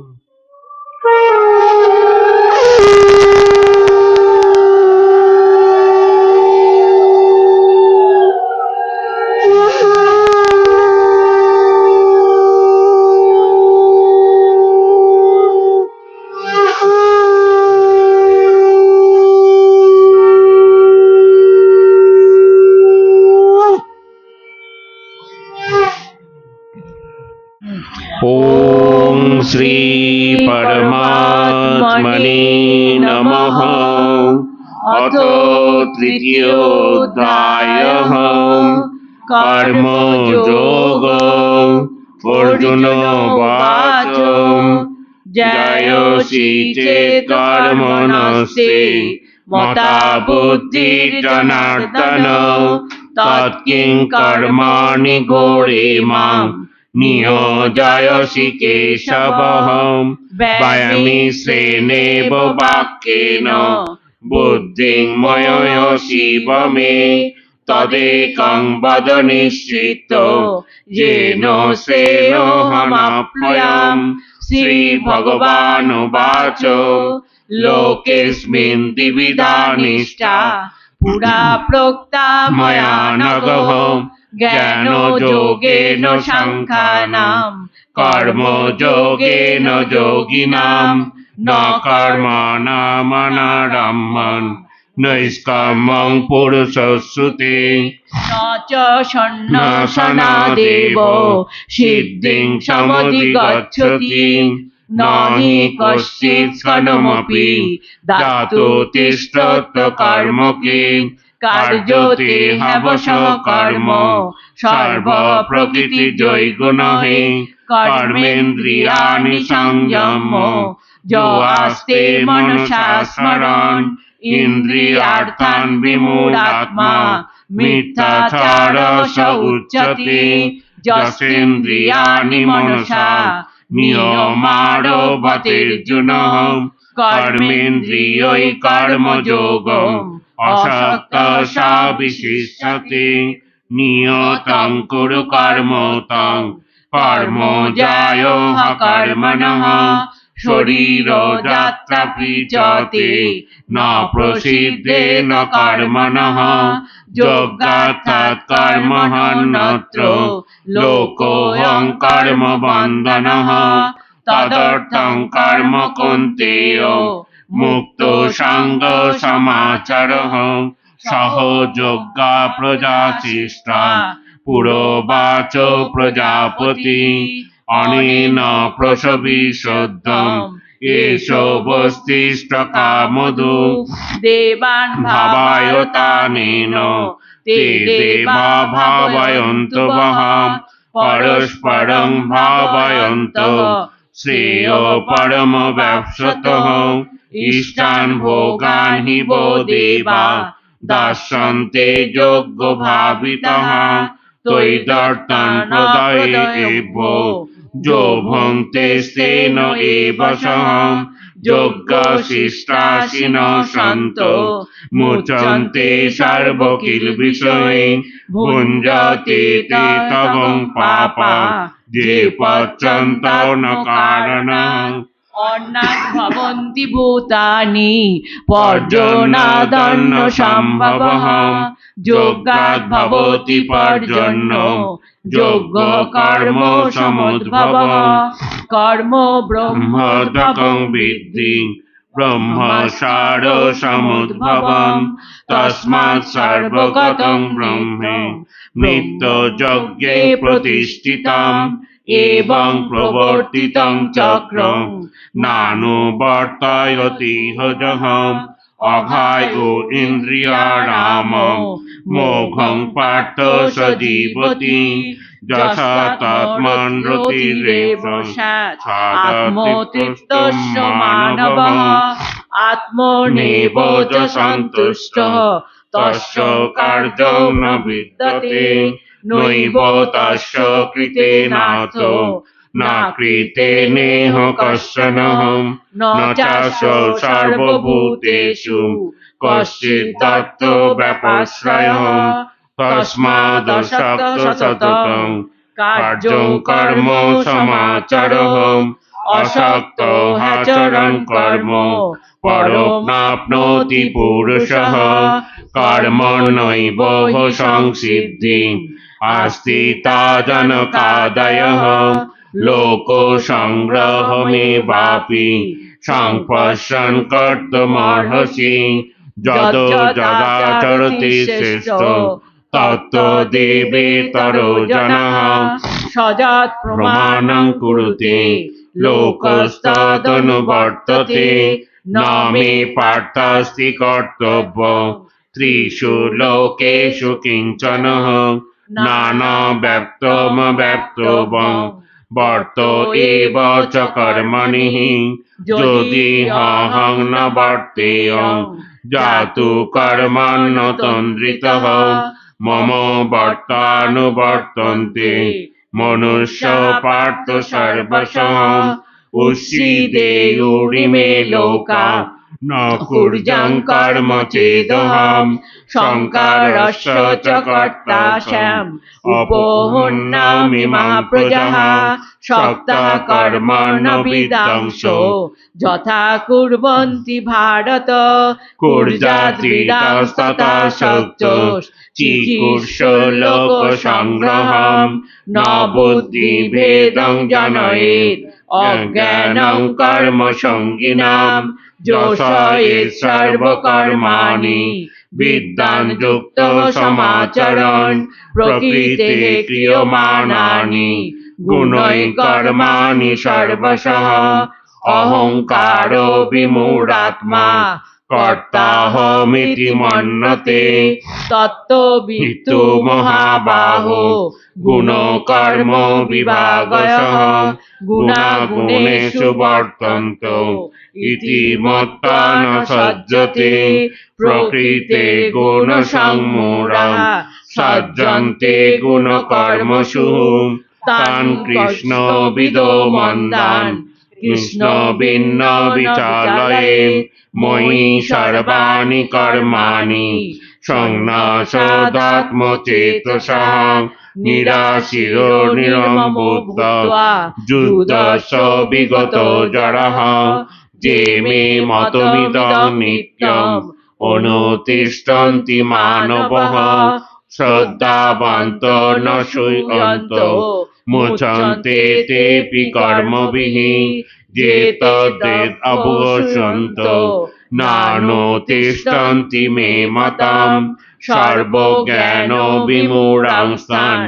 ॐ श्री परमात्मने नमः। अथ तृतीयोऽध्यायः कर्मयोगः। अर्जुन उवाच जायसि चेत् कर्मणस्ते मता बुद्धिर्जनार्दन तत्किं कर्माणि घोरे मां नियोजयसि केशवः। वयमिश्रेणेव वाक्येन बुद्धिं मययसीव मे तदेकं वद निश्चितो येन श्रेयोऽहमाप्नुयाम्। श्रीभगवानुवाच लोकेऽस्मिन् द्विविधा निष्ठा पुरा प्रोक्ता मया नघः। ज्ञानयोगेन साङ्ख्यानां कर्मयोगेन योगिनां न कर्मणामनारम्भन् नैष्कर्म्यं पुरुषश्रुते न च सन्न्यासनादेव सिद्धिं समुद्दिगच्छति। न हि कश्चित् क्षणमपि दातु तिष्ठत् कर्मके कार्यते ह्यवशः कर्म सर्वप्रकृतिजैर्गुणः। कर्मेन्द्रियाणि संयम्य यो आस्ते मनसा स्मरन् इन्द्रियार्थान् विमूढात्मा मिथ्याचारः स उच्यते। यस्येन्द्रियाणि मनसा नियमारोपतेऽर्जुनः कर्मेन्द्रियैः कर्मयोगम् असक्तः स विशिष्यते। नियतं कुरु कर्म तं कर्म ज्यायो कर्मणः शरीरयात्रापि च ते न प्रसिद्धेन कर्मणः। योगार्थात् कर्मण्यत्र लोकोऽयं कर्मबन्धनः। तदर्थं कर्म कौन्तेय मुक्तो सङ्गसमाचरः। सहयोगा प्रजाशिष्टा पुरोवाच प्रजापति अनेन प्रसविशुद्धम् एष वस्तिष्ठकामधु। देवान् भावयतानेन ते देवा भावयन्तु वः परस्परं भावयन्तः श्रेयो परमवाप्स्यतः। इष्टान् भोगान् हि वो देवा दास्यन्ते योग्यभावितः। त्वयिदर्थान् प्रदयेव जो भुङ्क्ते तेन एव सः। योगशिष्टाशिनः सन्तो मुच्यन्ते सर्वकिल्बिषये भुञ्जते ते तवं पापा ये पच्यन्तो न कारणम्। अन्नात् भवन्ति भूतानि पर्जन्यादन्नसम्भवः। योगात् भवति पर्जन्यो योगकर्म समुद्भवः। कर्म ब्रह्मोदकं विद्धि ब्रह्मसारसमुद्भवम्। तस्मात् सर्वगतं ब्रह्म नित्ययज्ञे प्रतिष्ठितम्। एवं प्रवर्तितं चक्रं नानुवर्तयति हजहम्। अघायो इन्द्रियाणां मोघं पार्थ स जीवति। यथा तत्मनृतिरेव आत्मोत्थितस्य मानवः। आत्मनेव च सन्तुष्टः तस्य कार्यं न विद्यते। नैव तस्य कृतेनार्थो न कृतेनेह कश्चनः। न चासौ सर्वभूतेषु कश्चित् दत्तो व्यपाश्रयः। तस्मादसक्तः सततं कार्यं कर्म समाचरः। অসক্ত আচরণ কর্ম পরমাপ্নোতি পুরুষः কর্মণ্যৈব সংসিদ্ধিং अस्ति ताजनकादयः लोक संग्रहमेवापि संपश्यन् कर्तुमर्हसि যত যদাচরতি শ্রেষ্ঠ তত্ত্বদেবেতরো জনঃ সজাত প্রমাণং কুরুতে লোকস্তদনুবর্ততে না মে পার্থাস্তি কর্তব্য ত্রিষু লোকেষু কিঞ্চন নানা ব্যক্তমব্যক্তবং বর্ত এব চ কর্মণি যদি হং ন বর্তেয়ং জাতু কর্মান্নতন্দ্রিতঃ মম বর্তানুবর্তন্তে মনুষ্য পার্থ সর্বশঃ উচ্ছিদেয়ুরিমে লোকা ন কুর্যং কর্ম চেদহং সংকারস্য চ কর্তাস্যাম উপহন্যামিমা প্রজাঃ সক্তঃ কর্মণ বিদংশো যথা কুর্বন্তি ভারত কুর্যাদ্রিদাস্তথা সত্যস চিকুর্ষ লোক সংগ্রহম ন বুদ্ধি ভেদং জনয়েৎ অজ্ঞানং কর্ম সঙ্গিনাম যোষয়েৎ সর্বকর্মাণি বিদ্যান যুক্ত সমাচরণ প্রকৃতে ক্রিয়মাণানি গুণৈ কর্মাণি সর্বশঃ অহংকারো বিমূঢ়াত্মা কর্তাহমিতি মন্যতে তত্ত্ববিত্তু মহাবাহো গুণ কর্ম বিভাগশঃ গুণাগুণেষু বর্তন্ত ইতি মত্তা ন সজ্জতে প্রকৃতে গুণ সংমূঢ়া সজ্জন্তে গুণ কর্মসু তান কৃষ্ণ বিদো মন্দান কৃষ্ণ ভিন্ন বিচালয়ে ময়ি সর্বাণি কর্মাণি সংনাশদাত্মচেতসঃ নিরাশিরো নিরম্ভূত্বা যুদ্ধস্য বিগত জড়ঃ যে মে মতমিদং নিত্যম অনুতিষ্ঠন্তি মানবঃ শ্রদ্ধাবন্ত ন শুয়ন্তো মুচ্যন্তে তেপি কর্মভিঃ যে তদ্বেদ অবশ্যন্ত নানুতিষ্ঠন্তি মে মতম সর্বজ্ঞান বিমূঢ়াংস্তান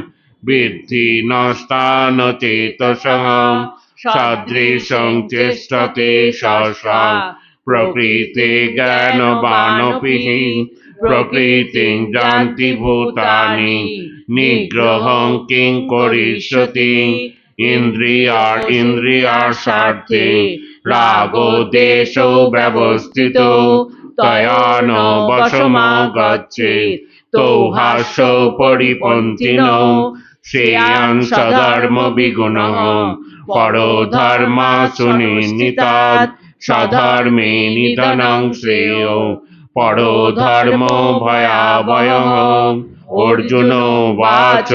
বিদ্ধি নষ্টান চেতসঃ সদৃশং চেষ্টতে সহসা প্রকৃতে জ্ঞানবানপি প্রকৃতিং যান্তি ভূতানি নিগ্রহং কিং করিষ্যতি ইন্দ্রিয়ার স্বার্থে রাগো দেশো ব্যবস্থিত তয়া ন বশমাগচ্ছেৎ তৌহাস্য পরিপন্থিনো শ্রেয়ান সধর্ম বিগুণঃ পরধর্মা সুনির্ণীতাৎ স্বধর্মে নিধনং শ্রেয় পরধর্ম ভয়াবহঃ অর্জুন বাচ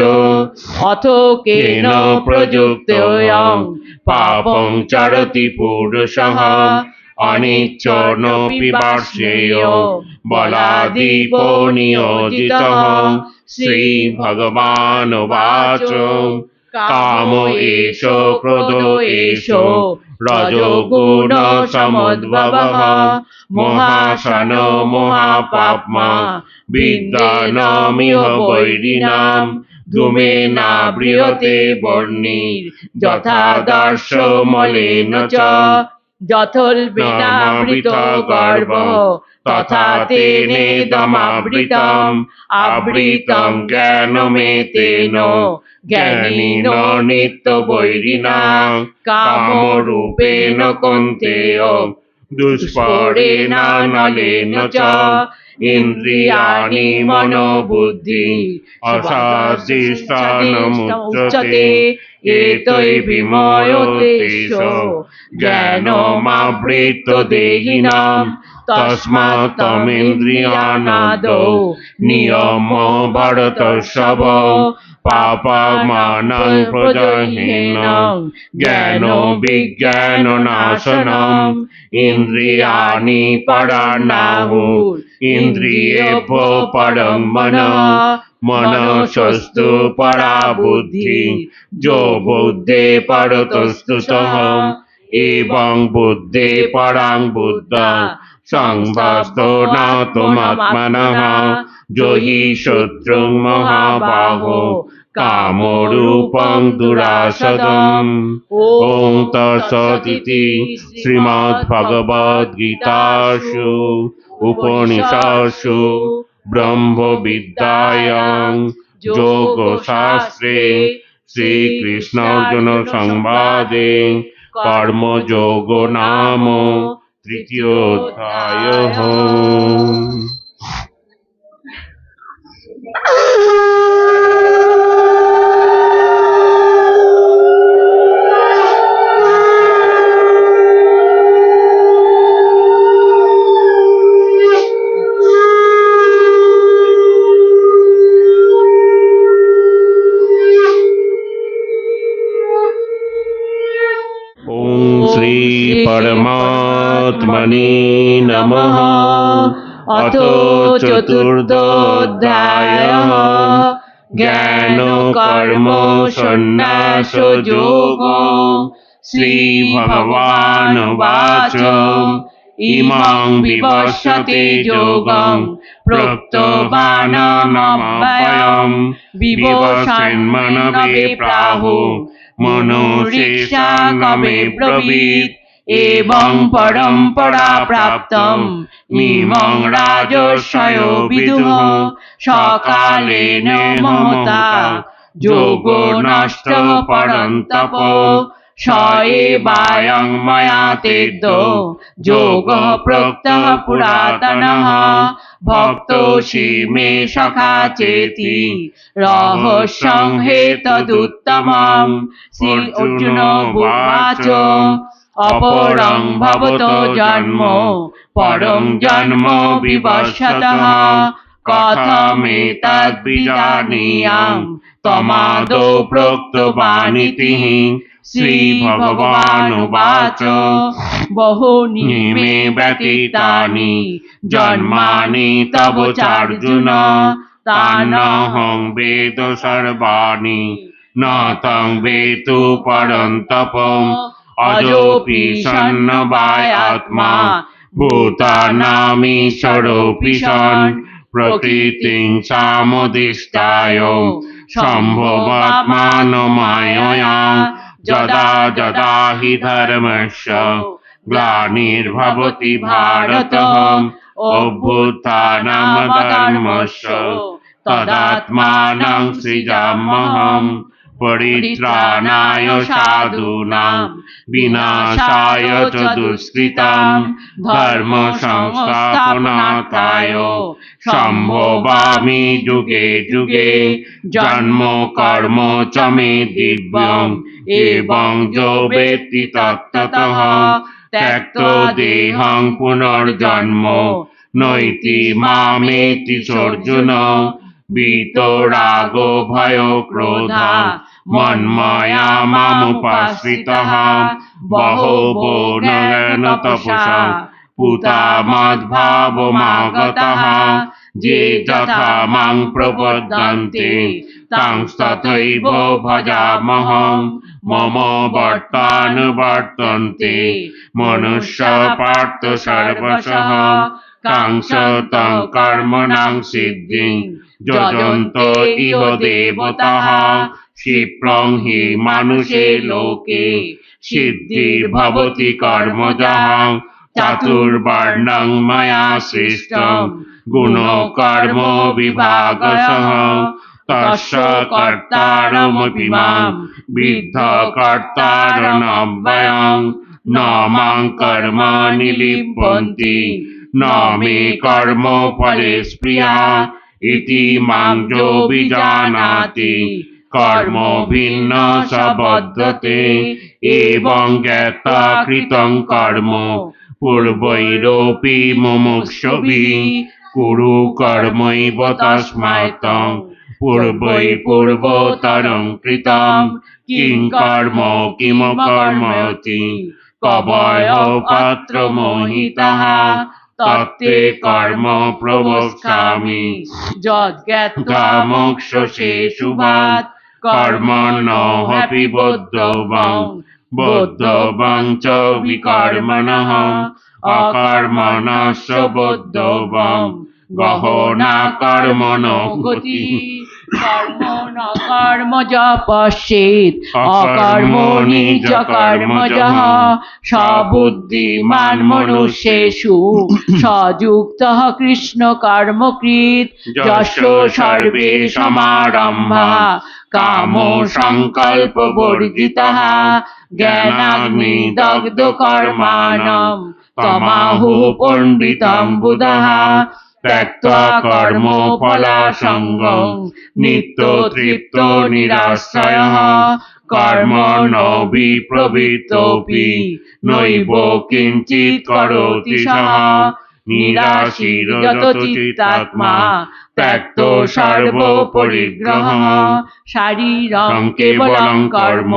অথ কেন প্রযুক্তোऽয়ং পাপং চরতি পুরুষঃ অনিচ্ছন্নপি বার্ষ্যেয় বলাদীপো নিয়োজিতঃ শ্রীভগবানুবাচ কাম এষ ক্রোধ এষ রজোগুণ সমুদ্ভবঃ মহাশন মহাপাপ্মা বিদ্যানামিহ বৈরিণাম ধূমেনাবৃহতে বহ্নির যথাদর্শ মলেন চ যথোল্বেনাবৃত গর্ভঃ তথা তেনেদমাবৃতম আবৃতম জ্ঞানমেতেন জ্ঞানিন নিত্যবৈরিণা কামরূপেণ কৌন্তেয় দুষ্পরেণ নলেন চ ইন্দ্রিয়াণি মনোবুদ্ধি অসাধিষ্ঠানমুচ্যতে এতৈ বিময়তেষু জ্ঞানমাবৃত্য দেহিনাং তস্মাৎ তমিন্দ্রিয়ানাদৌ নিয়মো ভরতর্ষভ পাপমানং প্রজহীনং জ্ঞান বিজ্ঞান নাশনম ইন্দ্রিয়াণি পরানাহুর ইন্দ্রিয়েভ্যো পরং মনঃ মনসস্তু পরা বুদ্ধি যো বুদ্ধে পরতস্তু সহ এবং বুদ্ধে পরাং বুদ্ধা সংভস্তো না তোমাত্মনঃ জহি শত্রুং মহাবাহো কামরূপং দুরাসদম। ওং তৎসদিতি শ্রীমদ্ভগবদ্গীতাসু উপনিষৎসু ব্রহ্মবিদ্যায়াং যোগশাস্ত্রে শ্রীকৃষ্ণার্জুন সংবাদে কর্মযোগ নাম তৃতীয়োধ্যায়ঃ। ওম শ্রী পরমাত্মনে নমঃ। অথ চতুর্থোধ্যায়ঃ জ্ঞান কর্ম সন্ন্যাস যোগো। শ্রী ভগবানুবাচ ইমাং বিবস্বতে যোগং প্রত্যবানামব্যয়ম বিবস্বন্মনবে প্রাহু মনুষ্যেষাঙ্গমে ব্রবীৎ। এবং পরম্পরা প্রাপ্তম মিমং রাজর্ষয় বিদুঃ সকালেন মহতা যোগো নষ্ট পরন্তপ। স এবায়ং ময়া তেদ্য যোগঃ প্रोक्तः পুরাতনঃ ভক্তোऽসি মে সখা চেতি রহস্যং হেতদুত্তমং। শ্রী অর্জুন উবাচ অপরং ভবতো জন্ম পরং জন্ম বিবস্বতঃ কথমেতদ্বিজানীয়াং তমাদৌ প্रोक्तवानिति। শ্রী ভগবানুবাচ বহূনি মে ব্যতীতানি জন্মানি তব চার্জুন তান্নহং বেদ সর্বাণি ন তং বেতু পরন্তপ। অজোপি সন্নবায়াত্মা ভূতানামীশ্বরোऽপি সन् প্রকৃতিং সামুদিষ্ঠায় সম্ভবাত্মানমায়য়া। যদা যদা হি ধর্মস্য গ্লানির্ভবতি ভারত অভ্যুত্থানমধর্মস্য তদাত্মাनं সৃজাম্যহम्। পরিত্রাণায় সাধূনাং বিনাশায় চ দুষ্কৃতাং ধর্ম সংস্থাপনার্থায় সম্ভবামি যুগে যুগে। জন্ম কর্ম চ মে দিব্যং এবং যো বেত্তি তত্ত্বতঃ ত্যক্ত্বা দেহং পুনর্জন্ম নৈতি মামেতি অর্জুন। বিতরাগো ভয় ক্রোধা মন্মায়া মামুপাশ্রিতঃ বহবো নয়ন তপসা পুতা মদ্ভাবমাগতঃ। যে যথা মাং প্রপদ্যন্তে তাংস্তথৈব ভজামহং। মম বর্তানুবর্তন্তে মনুষ্য পার্থ সর্বশঃ কাঙ্ক্ষতং কর্মণাং সিদ্ধিং যজন্ত ইহ দেবতাঃ। ক্ষিপ্রং হি মানুষে লোকে সিদ্ধির্ভবতি কর্মজঃ। চাতুর্বর্ণং ময়া সৃষ্টং গুণ কর্ম বিভাগশঃ। তস্য কর্তারমপি মাং বিদ্ধ কর্তারমব্যয়ং। ন মাং কর্মাণি লিপ্যন্তি ন মে কর্মফলে স্পৃহা। ইতি মাং যো বিজানাতি কর্ম ভিন্ন স বধ্যতে। এবং জ্ঞাতা কৃতং কর্ম পূর্বৈরপি মুমুক্ষুভিঃ কুরু কর্মৈব তস্মাৎ ত্বং পূর্বৈ পূর্বতরং কৃতম কিং কর্ম কিমকর্মতি কবয় পাত্র মোহিতাঃ তত্তে কর্ম প্রবক্ষ্যামি যজ্ঞাত্বা মোক্ষসে শুভাৎ কর্মণ হপি বদ্ধবং চ বিকর্মণঃ অকর্মণস্য বদ্ধবং গহনা কর্মণো গতি কর্ম ন কর্মজ পশ্যেৎ অকর্মণি চ কর্মজঃ সবুদ্ধিমান মনুষ্যেষু সযুক্তঃ কৃষ্ণ কর্মকৃৎ যস্য সর্বে সমারম্ভাঃ কাম সংকল্প বর্জিতঃ জ্ঞানাগ্নি দগ্ধ কর্মাণং তমাহু পণ্ডিতং বুধঃ ত্যক্ত্বা কর্ম ফলাসঙ্গং নিত্য তৃপ্ত নিরাশ্রয়ঃ কর্মণ বিপ্রবৃত্তোপি নৈব কিঞ্চিৎ করোতি সঃ নিরাশীর্যত চিত্তাত্মা ত্যক্ত সর্ব পরিগ্রহঃ শারীরং কেবলং কর্ম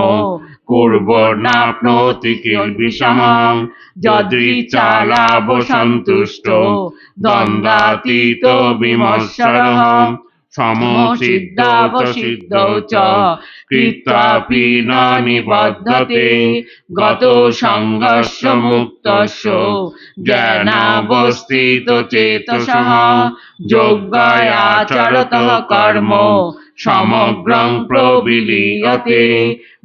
কুর্বন্নাপ্নোতি কিলবিষম যদৃচ্ছা লাভ সন্তুষ্ট দ্বন্দ্বাতীত বিমৎসরঃ সমসিদ্ধাবসিদ্ধৌ চ কৃত্বাপি ন নিবধ্যতে গত সঙ্গস্য মুক্তস্য জ্ঞানাবস্থিত চেতসঃ যোগ্যাচরতঃ কর্ম সমগ্রং প্রবিলীয়তে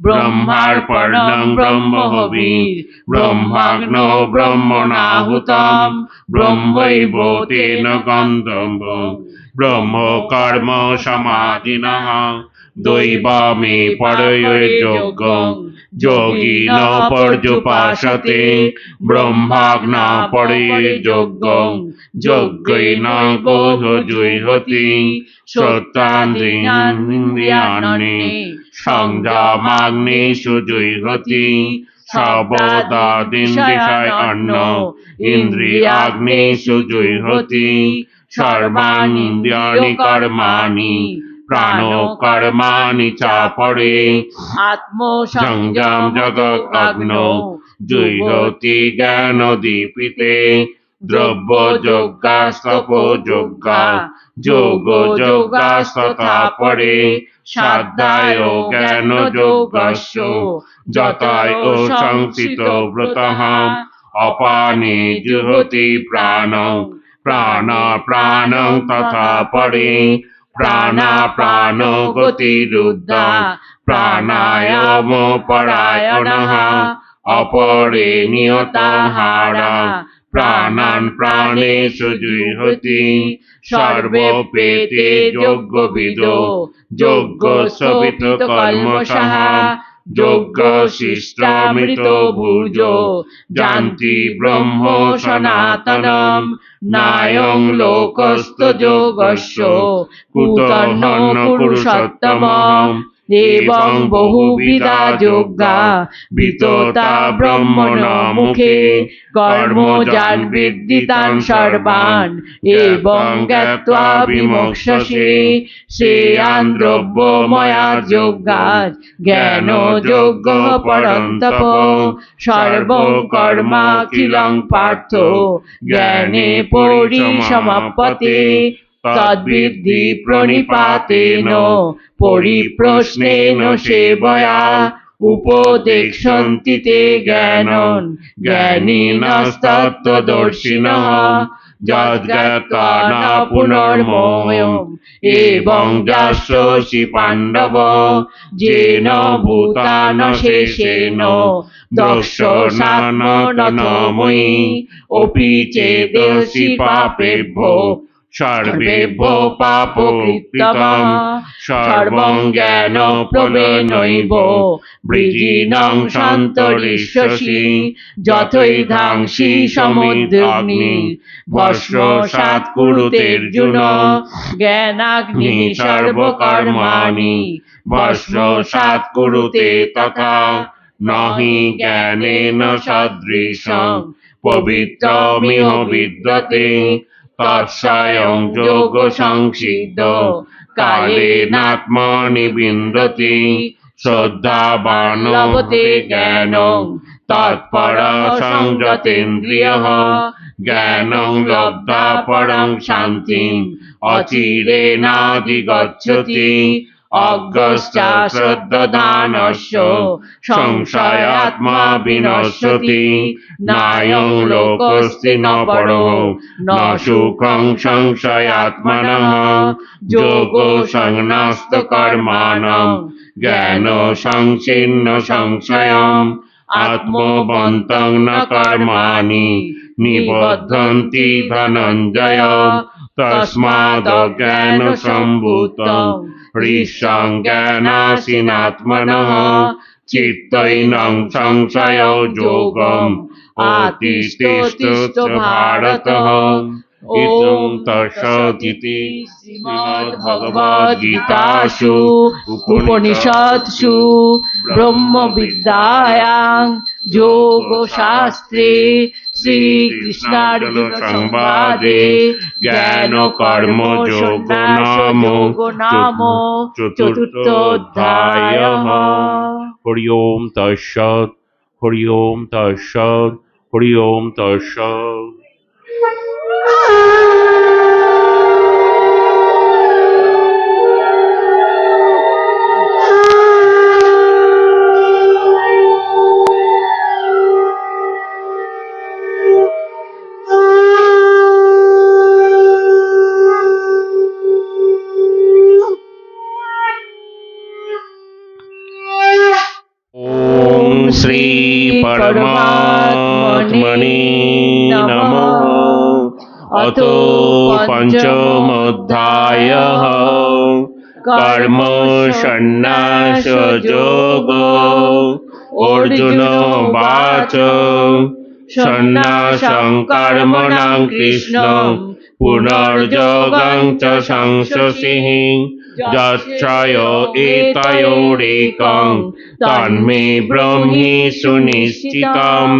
ব্রহ্মার্পণং ব্রহ্মহবির ব্রহ্মাগ্নৌ ব্রহ্মণাহুতম ব্রহ্মৈব তেন গন্ধব্যং ব্রহ্ম কর্ম সমাধিনঃ দৈবমে পরয়োযোগ্যং যোগিন পর্যুপাসতে ব্রহ্মাগ্না পরয়োযোগ্যং যজ্ঞেন গোহজুহতি শ্রোত্রান্দ্রিয়াণি সংযমাগ্নিষু জুহতি সবদাদিন্দ্রিয়াণ্য ইন্দ্রিয়াগ্নিষু জুহতি সর্বাণীন্দ্রিয়াণি কর্মাণি প্রাণো কর্মাণি চাপরে আত্মসংযম জগদগ্নৌ জুহ্যতি জ্ঞানদীপিতে দ্রব্য যোগাস্তপ যোগা যোগ যোগাস্তথা পরে সাধ্যায় জ্ঞান যোগস্য যতায় সংস্থিত ব্রতঃ অপানে জুহতি প্রাণং প্রাণ প্রাণং তথা পরে প্রাণা প্রাণ গতিরুদ্ধা প্রাণায়াম পরায়ণঃ অপরে নিয়তাহারা প্রাণান প্রাণেষু জুহতি সর্বপেতে যোগ্যবিদো যোগ্যস্যবিত কর্মশঃ যোগ্য শিষ্টামৃত ভুজ জানতি ব্রহ্ম সনাতনম নায়ং লোকস্ত যোগস্য কুতন্ন পুরুষোত্তমম এবং বহুবিধা যোগা বিততা ব্রহ্মণ মুখে কর্মজান বিদ্যিতান সর্বান এবং জ্ঞাত্বা বিমোক্ষসে শ্রেয়ান দ্রব্যময়া যোগাৎ জ্ঞান যোগ্য পরন্তপ সর্বং কর্মাখিলং পার্থ জ্ঞানে পরিসমাপ্যতে তদ্বিদ্ধি প্রণিপাতেন পরিপ্রশ্নেন সেবয়া উপদেক্ষন্তি তে জ্ঞানং জ্ঞানিনস্তত্ত্বদর্শিনঃ যজ্ঞাত্বা ন পুনর্মোহম এবং যাস্যসি পাণ্ডব যেন ভূতান শেষেন দর্শনান্নতনময়ি অপি চেদেসি পাপেভ্যো সর্বেভ্যো পাপকৃতম সর্বং জ্ঞান প্রমেনৈব বৃজিনং সন্তরিষ্যসি যথৈধাংসি সমুদ্রগ্নি ভস্মসাৎ কুরুতের্জুন জ্ঞানাগ্নি সর্বকর্মাণি ভস্মসাৎ কুরুতে তথা নহি জ্ঞানেন সদৃশং পবিত্রমিহ বিদ্যতে তৎস্বয়ং যোগ সংসিদ্ধ কালেনাত্মনি বিন্দতি শ্রদ্ধাবান লভতে জ্ঞানং তৎপর সংযতেন্দ্রিয়ঃ জ্ঞানং লব্ধা পরং শান্তিম অচিরেনাধিগচ্ছতি অজ্ঞশ্চা শ্রদ্ধাদানস্য সংশয়াত্মা বিনশ্যতি নায়ং লোকস্তি ন পরো ন সুখং সংশয়াত্মনঃ যোগো সংন্যস্ত কর্মাণং জ্ঞান সংছিন্ন সংশয়ম আত্মবন্তং ন কর্মাণি নিবদ্ধন্তি ধনঞ্জয় তস্মাদজ্ঞান সম্ভূতং হৃষং জ্ঞানাসীনাত্মনঃ চিত্তৈनं সংশয় যোগম অতিষ্ঠিষ্ঠ ভারতঃ ইদং তৎসদিতি শ্রীমদ্ভগবদ্গীতাসু উপনিষৎসু ব্রহ্মবিদ্যায়াং যোগশাস্ত্রে শ্রীকৃষ্ণার্জুন সংবাদে জ্ঞান কর্ম যোগ নাম চতুর্থোধ্যায়ঃ। হরি ওম তৎসৎ, হরি ওম তৎসৎ, হরি ওম তৎসৎ। ওম শ্রী পরমাত্মনে নমঃ। অথ পঞ্চমোধ্যায়ঃ কর্ম সন্ন্যাস যোগো। অর্জুন উবাচ সন্ন্যাসং কর্মণাং কৃষ্ণ পুনর্যোগং চ সংশোষিঃ যচ্ছয় এতয়োরেকং তন্মে ব্রহ্মি সুনিশ্চিতম।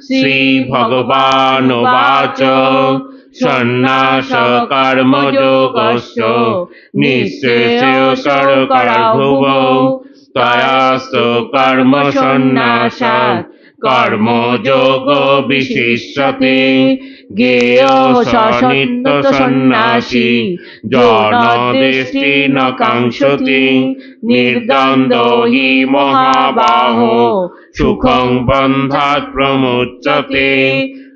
শ্রীভগবানুবাচ সন্ন্যাস কর্মযোগস্য নিঃশেষস্য কর্মভুবো তয়াস্তু কর্ম সন্ন্যাসাৎ কর্মযোগ বিশিষ্যতে। জ্ঞেয় স নিত্য সন্ন্যাসী জনদৃষ্টি ন কাঙ্ক্ষতি নির্দ্বন্দ্ব হি মহাবাহো সুখং বন্ধাৎ প্রমুচ্যতে।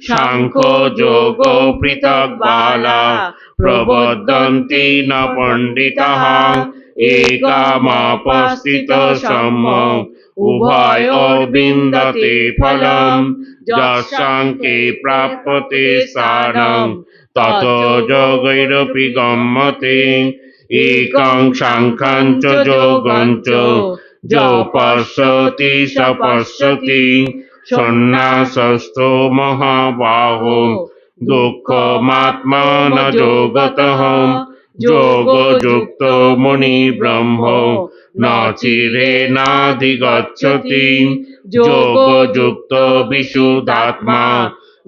সাংখ্য যোগ পৃথক বালা প্রবদন্তি ন পণ্ডিতাঃ একামাপস্থিত সম্যক উভয় বিন্দতে ফলম। যৎসাংখ্যে প্রাপ্যতে স্থানং তত যোগৈরপি গম্যতে। একং সাংখ্যং চ যোগং চ যো পশ্যতি স পশ্যতি। সন্ন্যাসস্থো মহাবাহো দুঃখমাত্মন যোগতঃ। যোগযুক্তো মুনি ব্রহ্ম ন চিরেনাধিগচ্ছতি। যোগযুক্ত বিশুদ্ধাত্মা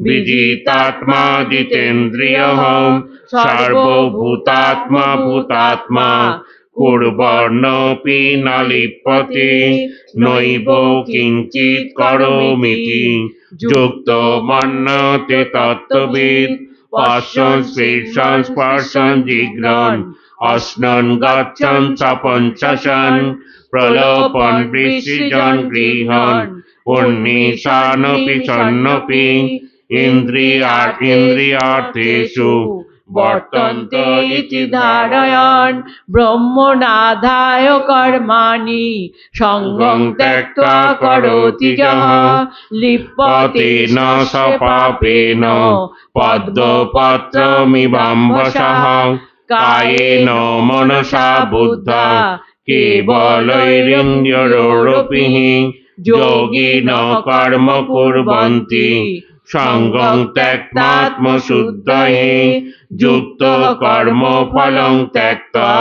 বিজিতাত্মা জিতেন্দ্রিয়ঃ। সর্বভূতাত্মা ভূতাত্মা কুর্বন্নপি ন লিপ্যতে। নৈব কিঞ্চিৎ করোমিতি যুক্তো মন্যতে তত্ত্ববিৎ। পশ্যন স্পৃশন স্পর্শন জিঘ্রন অশ্নন গচ্ছন তপন চষন প্রলোভন বিসৃজন গৃহণ উন্নিশানপি সন্নপি। ইন্দ্রিয়ার্থেষু বর্তন্ত ইতি ধারয়न् ব্রহ্মণাধায় কর্মাণি সঙ্গং ত্যক্ত্বা করোতি যঃ। লিপ্যতে ন স পাপেন পদ্মপত্রমিবাম্বসঃ। কায়েন মনসা বুদ্ধা কেবলৈরিन्द्রিয়ৈরপি। যোগিন কর্ম কুর্বন্তি সঙ্গং ত্যক্ত্বাত্মশুদ্ধয়ে। যুক্ত কর্ম ফলং ত্যক্ত্বা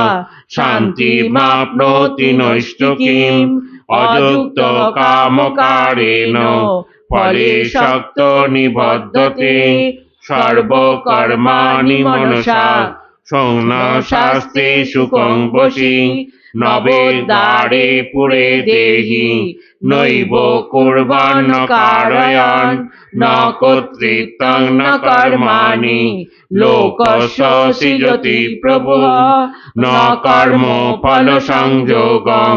শান্তিমাপ্নোতি নৈষ্ঠিকীম। অযুক্ত কামকারেণ ফলে শক্তো নিবধ্যতে। সর্বকর্মাণি মনসা সংন্যাসাস্তে সুখং বশি নবেদ্বারে পুরে দেহি নৈব কুর্বন ন কারয়ন ন কর্তৃত্বং ন কর্মাণি লোকস্য সৃজতি প্রভুঃ ন কর্ম ফল সংযোগং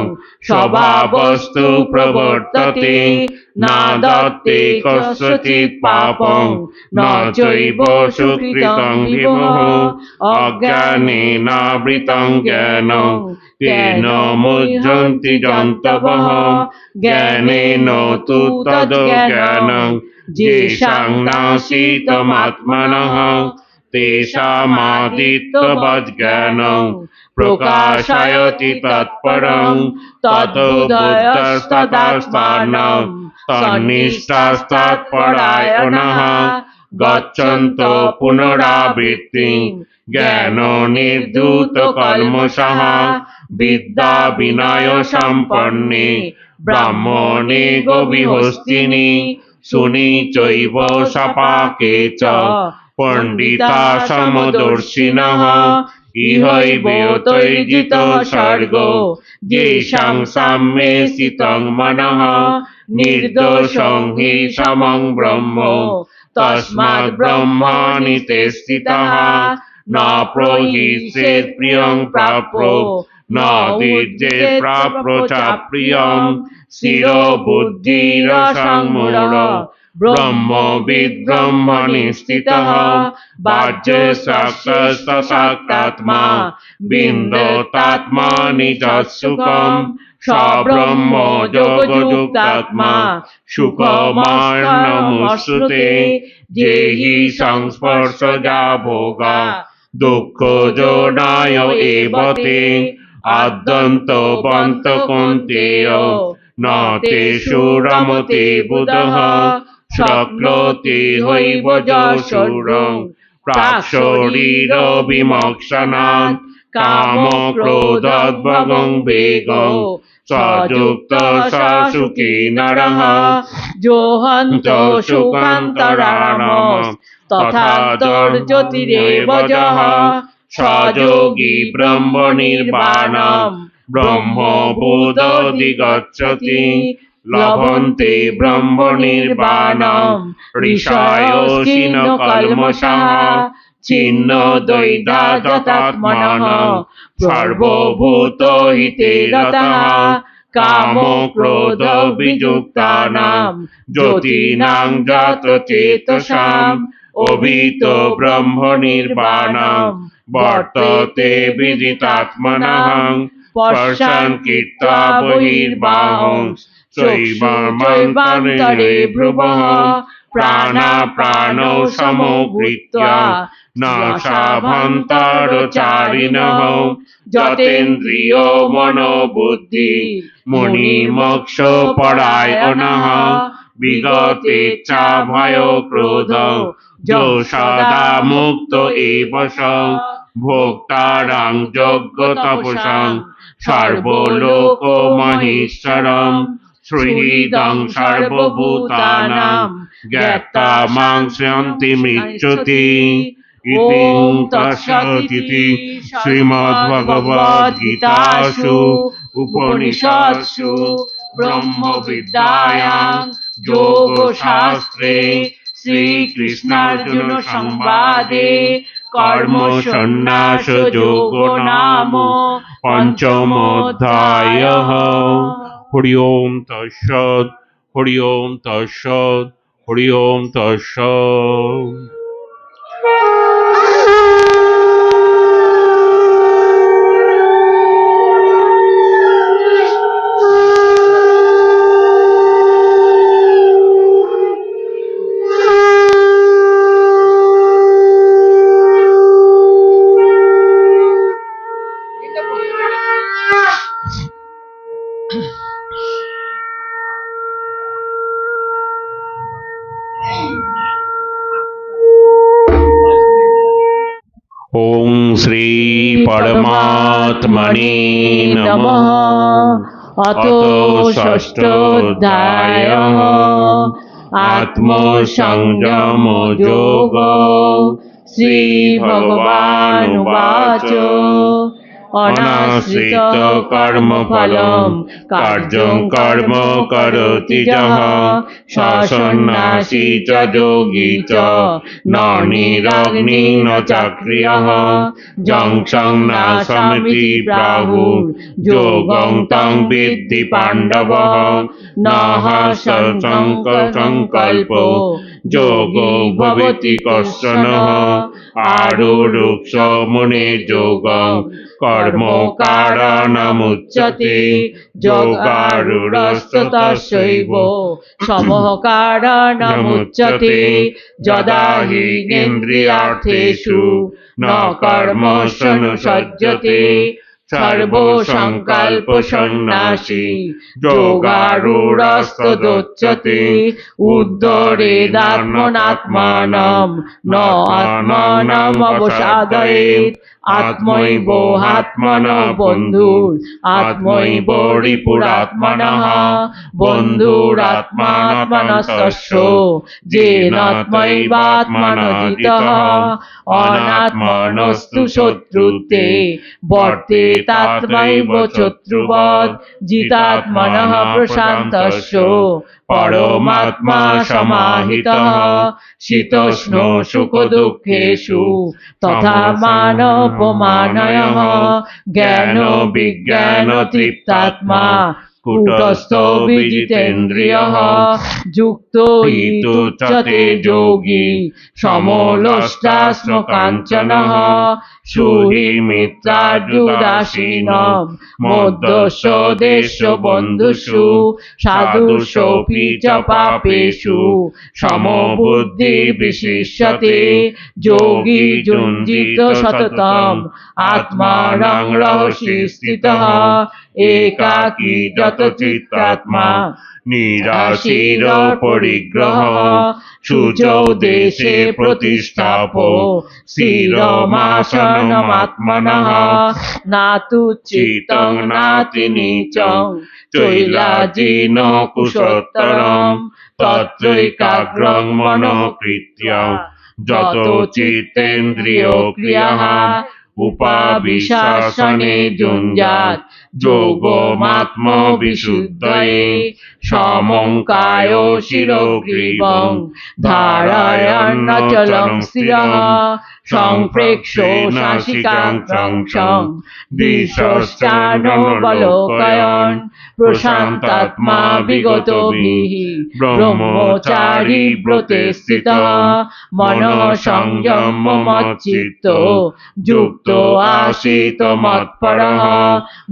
স্বভাবস্তু প্রবর্ততে না দত্তে কস্যচিৎ পাপং ন চৈব সুকৃতং বিভুঃ অজ্ঞানেনাবৃতং জ্ঞানং তেন মুহ্যন্তি জন্তবঃ জ্ঞানেন তু তদ্জ্ঞানং যেষাং নাসিতমাত্মনঃ তেষামাদিত্যবজ্ঞানং প্রকাশয়তি তৎপরং ততো বুদ্ধস্তদাস্মানং তন্নিষ্ঠাস্তৎপরায়ণঃ গচ্ছন্তো পুনরাবৃত্তিং জ্ঞান নির্ধূত কল্মষঃ বিদ্যা বিনয় সম্পন্নে ব্রাহ্মণে গবিহস্তিনি সুনি চৈব সপাকে চ পণ্ডিতা সমদর্শিনঃ ইহৈবেয়তৈর্জিত স্বর্গ যেষাং সাম্যে স্থিতং মনঃ নির্দোষং হি সমং ব্রহ্ম তস্মাৎ ব্রহ্মণি তে স্থিতঃ ন প্রহিষ্যেৎ প্রিয়ং প্রাপ্য ন দিজ্যেৎ প্রাপ্য চ প্রিয়ং স্থিরো বুদ্ধিরসংমূঢ় ব্রহ্মবিদ ব্রহ্মণি স্থিতঃ বাহ্যে সাক্ষাৎমা বিন্দতাত্মানি যৎসুখম স ব্রহ্ম যোগযুক্তাত্মা সুখমার্ণমুচ্যতে যেহি সংস্পর্শজা ভোগা দুঃখ যোনায় এব তে আদ্যন্তবন্তকন্তেয় ন তেষু রমতে বুধঃ শক্নোতি হৈব যশূরং প্রাক্শরীর বিমোক্ষণাৎ কাম ক্রোধোদ্ভগং বেগং সযুক্ত সুখী নরঃ যোহন্ত সুখান্তরাণম তথা জ্যোতিরেব যঃ সযোগী ব্রহ্ম নির্বাণম ব্রহ্মভূতধিগচ্ছতি লভন্তে ব্রহ্ম নির্বাণম ঋষয়োসিন কল্মষঃ ছিন্ন দ্বৈতা যতাত্মনঃ সর্বভূত হিতে রতঃ কাম ক্রোধ বিযুক্তানাং জ্যোতিনাং যত চেতসাম অভিত ব্রহ্ম নির্বাণম বর্ততে বিদিতাত্মনঃ পশ্চান কীর্তা বহির্বাহং চৈবান্তরে ভ্রুবঃ প্রাণাপ্রাণৌ সমগৃহ্যা নাশাভন্তরচারিণঃ যতেন্দ্রিয় মনোবুদ্ধি মুনিমোক্ষ পরায়ণঃ বিগতেচ্ছা ভয় ক্রোধ যো সদা মুক্ত এব স ভোক্তারাং যজ্ঞ তপসাং সর্বলোক মহেশ্বরম সুহৃদং সর্বভূতানাং জ্ঞাত্বা মাং স্যন্তি মৃচ্যতি ইতি তৎসদিতি শ্রীমদ্ভগবদ্গীতাসু উপনিষৎসু ব্রহ্মবিদ্যায়াং যোগশাস্ত্রে শ্রীকৃষ্ণার্জুন সংবাদে কর্ম সন্ন্যাস যোগ নাম পঞ্চমোধ্যায়ঃ। হরি ওম তৎসৎ, হরি ওম তৎসৎ, হরি ওম তৎসৎ। ওম শ্রী পরমাত্মনে নমঃ। অত ষষ্ঠোধ্যায়ঃ आत्मसंयम योगो श्रीभगवानुवाच अनाश्रित कर्मफलं कार्यं कर्म करोति यः स सन्न्यासी च योगी च न निरग्नि न चक्रियः यं संन्यासमिति प्राहुर्योगं तं विद्धि पाण्डवः नः संकल्पो योगो भवति कश्चनः आरुरुक्ष मुने योगं कर्म कारणमुच्यते योगारूढस्य तस्यैव समः कारणमुच्यते यदा हि इन्द्रियार्थेषु न कर्मसनुसज्जते सर्वसंकल्पसन्न्यासी योगारूढस्तदुच्यते उद्धरेदात्मनात्मानं न आत्मानमवसादयेत् आत्मैवोहात्मनो बन्धुर् आत्मैव रिपुरात्मनः बन्धुरात्मात्मनस्तस्य येनात्मैवात्मनोजितः अनात्मनस्तु शत्रुते वर्तेतात्मैव शत्रुवत् जितात्मनः प्रशान्तस्य परमात्मा समाहितः शीतोष्णो सुखदुःखेषु तथा मानवमानयः ज्ञानो विज्ञानतृप्तात्मा कूटस्थो विजितेन्द्रियः युक्तो हि तुच्यते योगी समलोष्टास्मकाञ्चनः सुहि मित्रार्युदासीनं मध्यस्यो देशो बन्धुषु साधुषोऽपि च पापेषु समबुद्धिर्विशिष्यते योगी युञ्जीत सततम् आत्मानं रहसि स्थितः एकाकी गतचित्तात्मा निराशीर परिग्रहः शुचौ देशे प्रतिष्ठापो स्थिरमासनमात्मनः नातु चित्तं नाति नीचं चैलाजिन कुशोत्तरं तत्रैकाग्रं मनः कृत्य यतो चित्तेन्द्रियो क्रियः उपाविशासने युञ्जात् योगमात्मविशुद्धये समं कायो शिरोग्रीवं धारयन्नचलं स्थिरः संप्रेक्ष्यो नासिकाग्रं दिशश्चानवलोकयन् प्रशान्तात्मा विगतोभिः ब्रह्मचारी व्रते स्थितः मनः संयममच्चित्तो युक्तो आसीत् मत्परः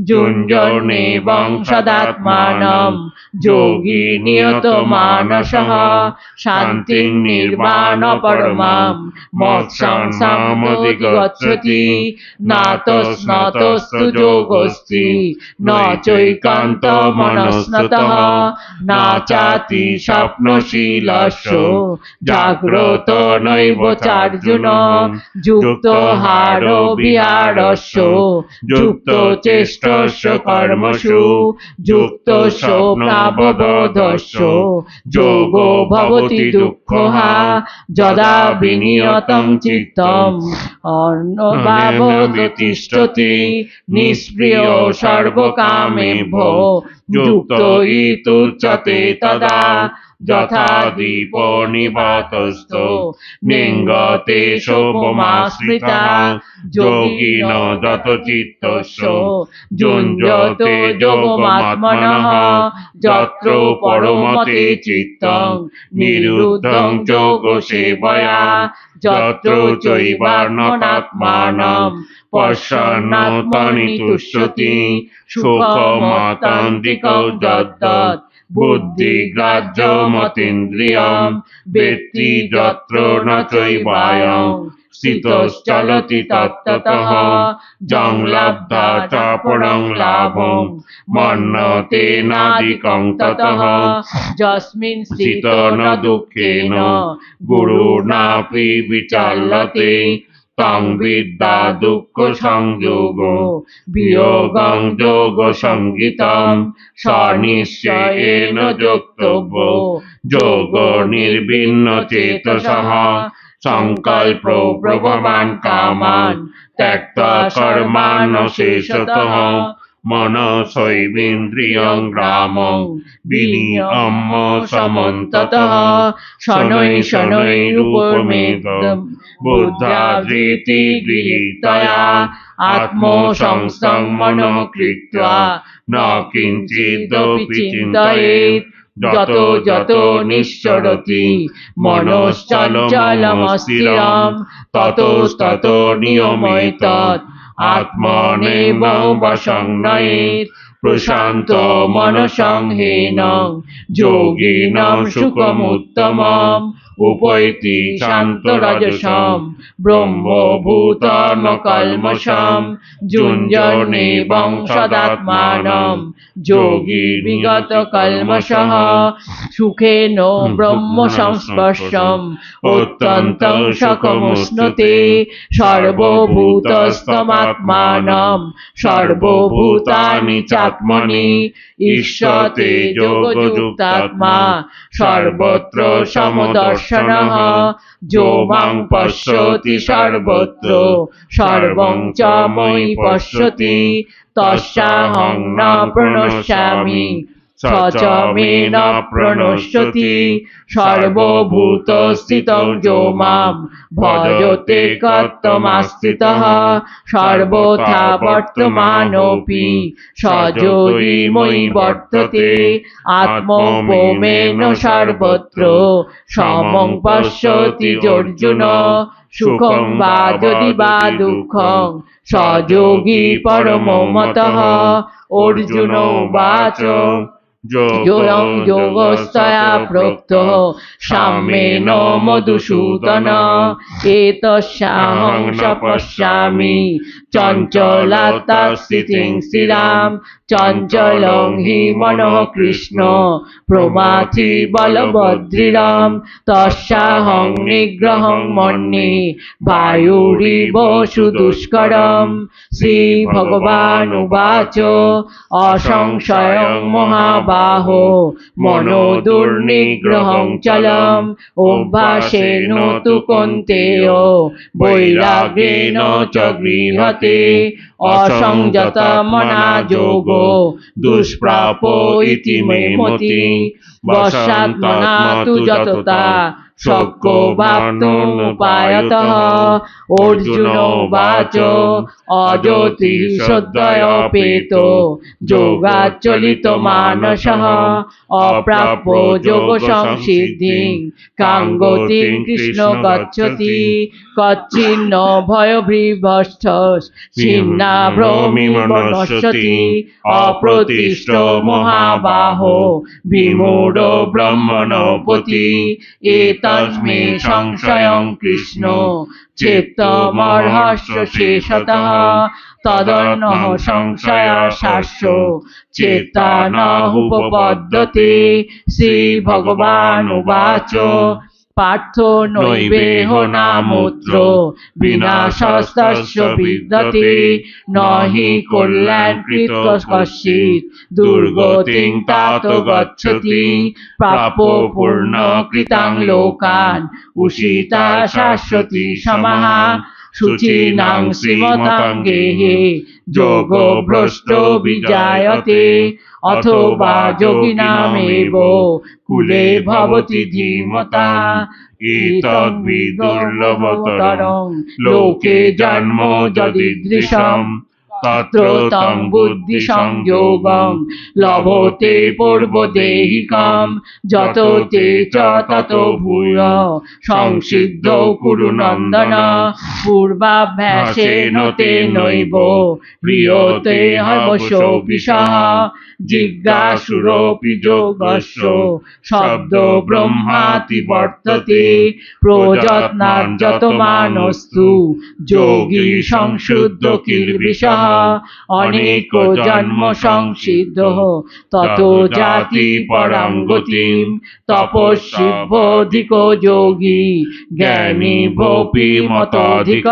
युञ्जनेवं सदात्मानं योगी नियतमानसः शान्तिं निर्वाणपरमां मोक्षामधिगच्छति नातस्नातस्तु योगस्ति न चैकान्तमनस्नतः न चाति स्वप्नशीलस्य जाग्रत नैव चार्जुन युक्तो हारो विहारस्य युक्तो चेष्टस्य कर्मसु युक्तो स्वप्नावबोधस्य योगो भवति दुःखः यदा विनियतं चित्तम् अन्नभावतिष्ठति निष्क्रियो सर्वकामेभ्यो युक्तो हि तुच्यते तदा यथा दीपो निवातस्थो नेङ्गते शोभमाश्रितः योगिन दत्तचित्तस्य युञ्जते योगमात्मनः यत्र परमते चित्तं निरुद्धं योगसेवया यत्र चैवात्मनात्मानं पश्यन्नात्मनितुष्यति सुखमतान्तिकौ दत्तत् बुद्धिग्राह्यमतीन्द्रियं वेत्ति यत्र न चैवायं स्थितश्चलति तत्ततः यं लब्ध्वा च परं लाभं मन्यते नाधिकं ततः यस्मिन् स्थितो न दुःखेन गुरुर्नापि विचाल्यते তং বিদ্যা দুঃখ সংযোগ বিয়োগং যোগ সংগীতম সনিশ্চয়েন যোক্তব্য যোগ নির্বিন্ন চেতসঃ সংকল্প প্রভবান কামান ত্যক্ত্বা কর্মাণ শেষতঃ মনসৈবেন্দ্রিয়ং গ্রামং বিনিয়ম্য সমন্ততঃ শনৈ শনৈরূপমেদম বুদ্ধাবৃত্তি গৃহীতয়া আত্মসংস্থং মনঃ কৃত্বা ন কিঞ্চিদপি চিন্তয়েৎ যতো যতো নিশ্চরতি মনশ্চঞ্চলমস্থিরম ততস্ততো নিয়মৈতৎ আত্মনেব বশং নয়েৎ প্রশান্ত মনসংহেনং যোগিনাং সুখমুত্তমম উপৈতি শান্তরজসম ব্রহ্মভূতম কল্মষম যুঞ্জনেবং সদাত্মানম যোগী বিগত কল্মষঃ সুখেন ব্রহ্ম সংস্পর্শম অত্যন্তং সুখমুষ্ণতে সর্বভূতস্তমাত্মানম সর্বভূতানি চাত্মনি ঈশতে যোগযুক্তাত্মা সর্বত্র সমদর্শনঃ যো মাং পশ্যতি সর্বত্র সর্বং চ ময়ি পশ্যতি তস্যাহং ন প্রণশ্যামি স চ মে ন প্রণশ্যতি সর্বভূতস্থিতং যো মাম ভজতে কর্তমাস্থিতঃ সর্বথা বর্তমানোপি স যোগী ময়ি বর্ততে আত্মোপমেন সর্বত্র সমং পশ্যতি অর্জুন সুখং বা যদি বা দুঃখং স যোগী পরমো মতঃ অর্জুন উবাচ যোয়ং যোগস্তয়া প্রোক্তঃ সাম্যেন মধুসূদন এতস্যাহং পশ্যামি চঞ্চলতা স্থিতিং স্থিরাম চঞ্চলং হি মনঃ কৃষ্ণ প্রমাথি বলবদৃঢ়ম তস্যাহং নিগ্রহং মন্যে বায়ুরিব সুদুষ্করম শ্রী ভগবান উবাচ অসংশয়ং মহাবাহো মনো দুর্নিগ্রহং চলম অভ্যাসেন তু কৌন্তেয় বৈরাগ্যেন চ গৃহতে অসংযত মনা যোগো দুষ্প্রাপ ইতি মে মতি বশাত্মনা তু যততা শক্যো বাপ্তুমুপায়তঃ অর্জুন উবাচ অযতি সদ্যয়পেত যোগাচলিত মানসঃ অপ্রাপ্য যোগ সংসিদ্ধিং কাং গতিং কৃষ্ণ গচ্ছতি কচ্ছিন্ন ভয়বিভ্রষ্ট ছিন্নাভ্রমির্নশ্যতি অপ্রতিষ্ঠ মহাবাহো বিমূঢ় ব্রহ্মণপতি এতস্মে সংশয়ং কৃষ্ণ চেত্তমর্হস্য শেষতঃ তদন্যঃ সংশয়াশাস্য চেতা ন উপপদ্যতে শ্রী ভগবান উবাচ পার্থ নৈবেহ নামুত্র বিনাশস্তস্য বিদ্যতে নহি কল্যাণকৃত কশ্চিৎ দুর্গতিং তাত গচ্ছতি প্রাপ্য পূর্ণকৃতাং লোকান উষিতা শাশ্বতী সমাহ শুচিনাং শ্রীমতাং গেহে যোগভ্রষ্ট বিজায়তে অথবা যোগিনামেব কুলে ভবতি ধীমতা এতদ্বিদুর্লভতরং লোকে জন্ম যদীদৃশম তত্র তং বুদ্ধি সংযোগং লভতে পূর্বদেহিকম যত তে চ তত ভূয় সংসিদ্ধ কুরু নন্দন পূর্বাভ্যাসেন তেনৈব প্রিয়তে হবশোপিশঃ জিজ্ঞাসুরপি যোগস্য শব্দ ব্রহ্মাতি বর্ততে প্রযত্নার্যত মানস্তু যোগী সংশুদ্ধ কিলবিষঃ অনেক জন্ম সংসিদ্ধ তত জাতি পরাং গতিম তপস্বিভ্যোধিক যোগী জ্ঞানী ভোপি মতোধিক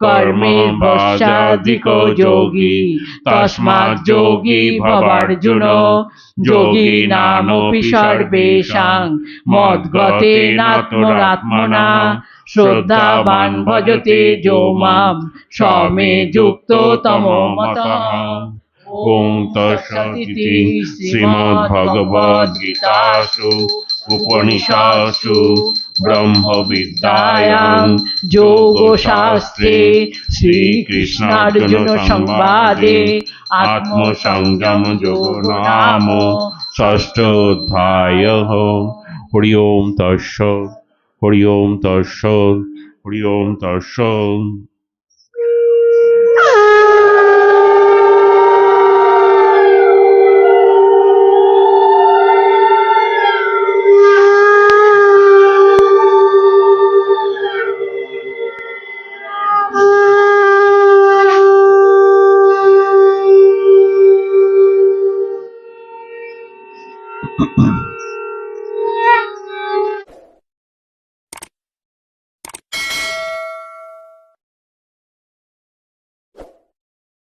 কর্মেভ্যস্যাধিক যোগী তস্মাৎ যোগী ভবার্জুন যোগী নামপি সর্বেষাং মদ্গতেনাত্মনাত্মনা শ্রদ্ধাবান ভজতে যো মাম সমে যুক্তো তমো মতঃ। ওং তৎসদিতি শ্রীমদ্ভগবদ্গীতাসু উপনিষৎসু ব্রহ্মবিদ্যায়াং যোগশাস্ত্রে শ্রীকৃষ্ণার্জুন সংবাদে আত্মসংযম যোগো নাম ষষ্ঠোধ্যায়ঃ। হরি ওম তৎসৎ, হরি ওম তৎসৎ, হরি ওম তৎসৎ।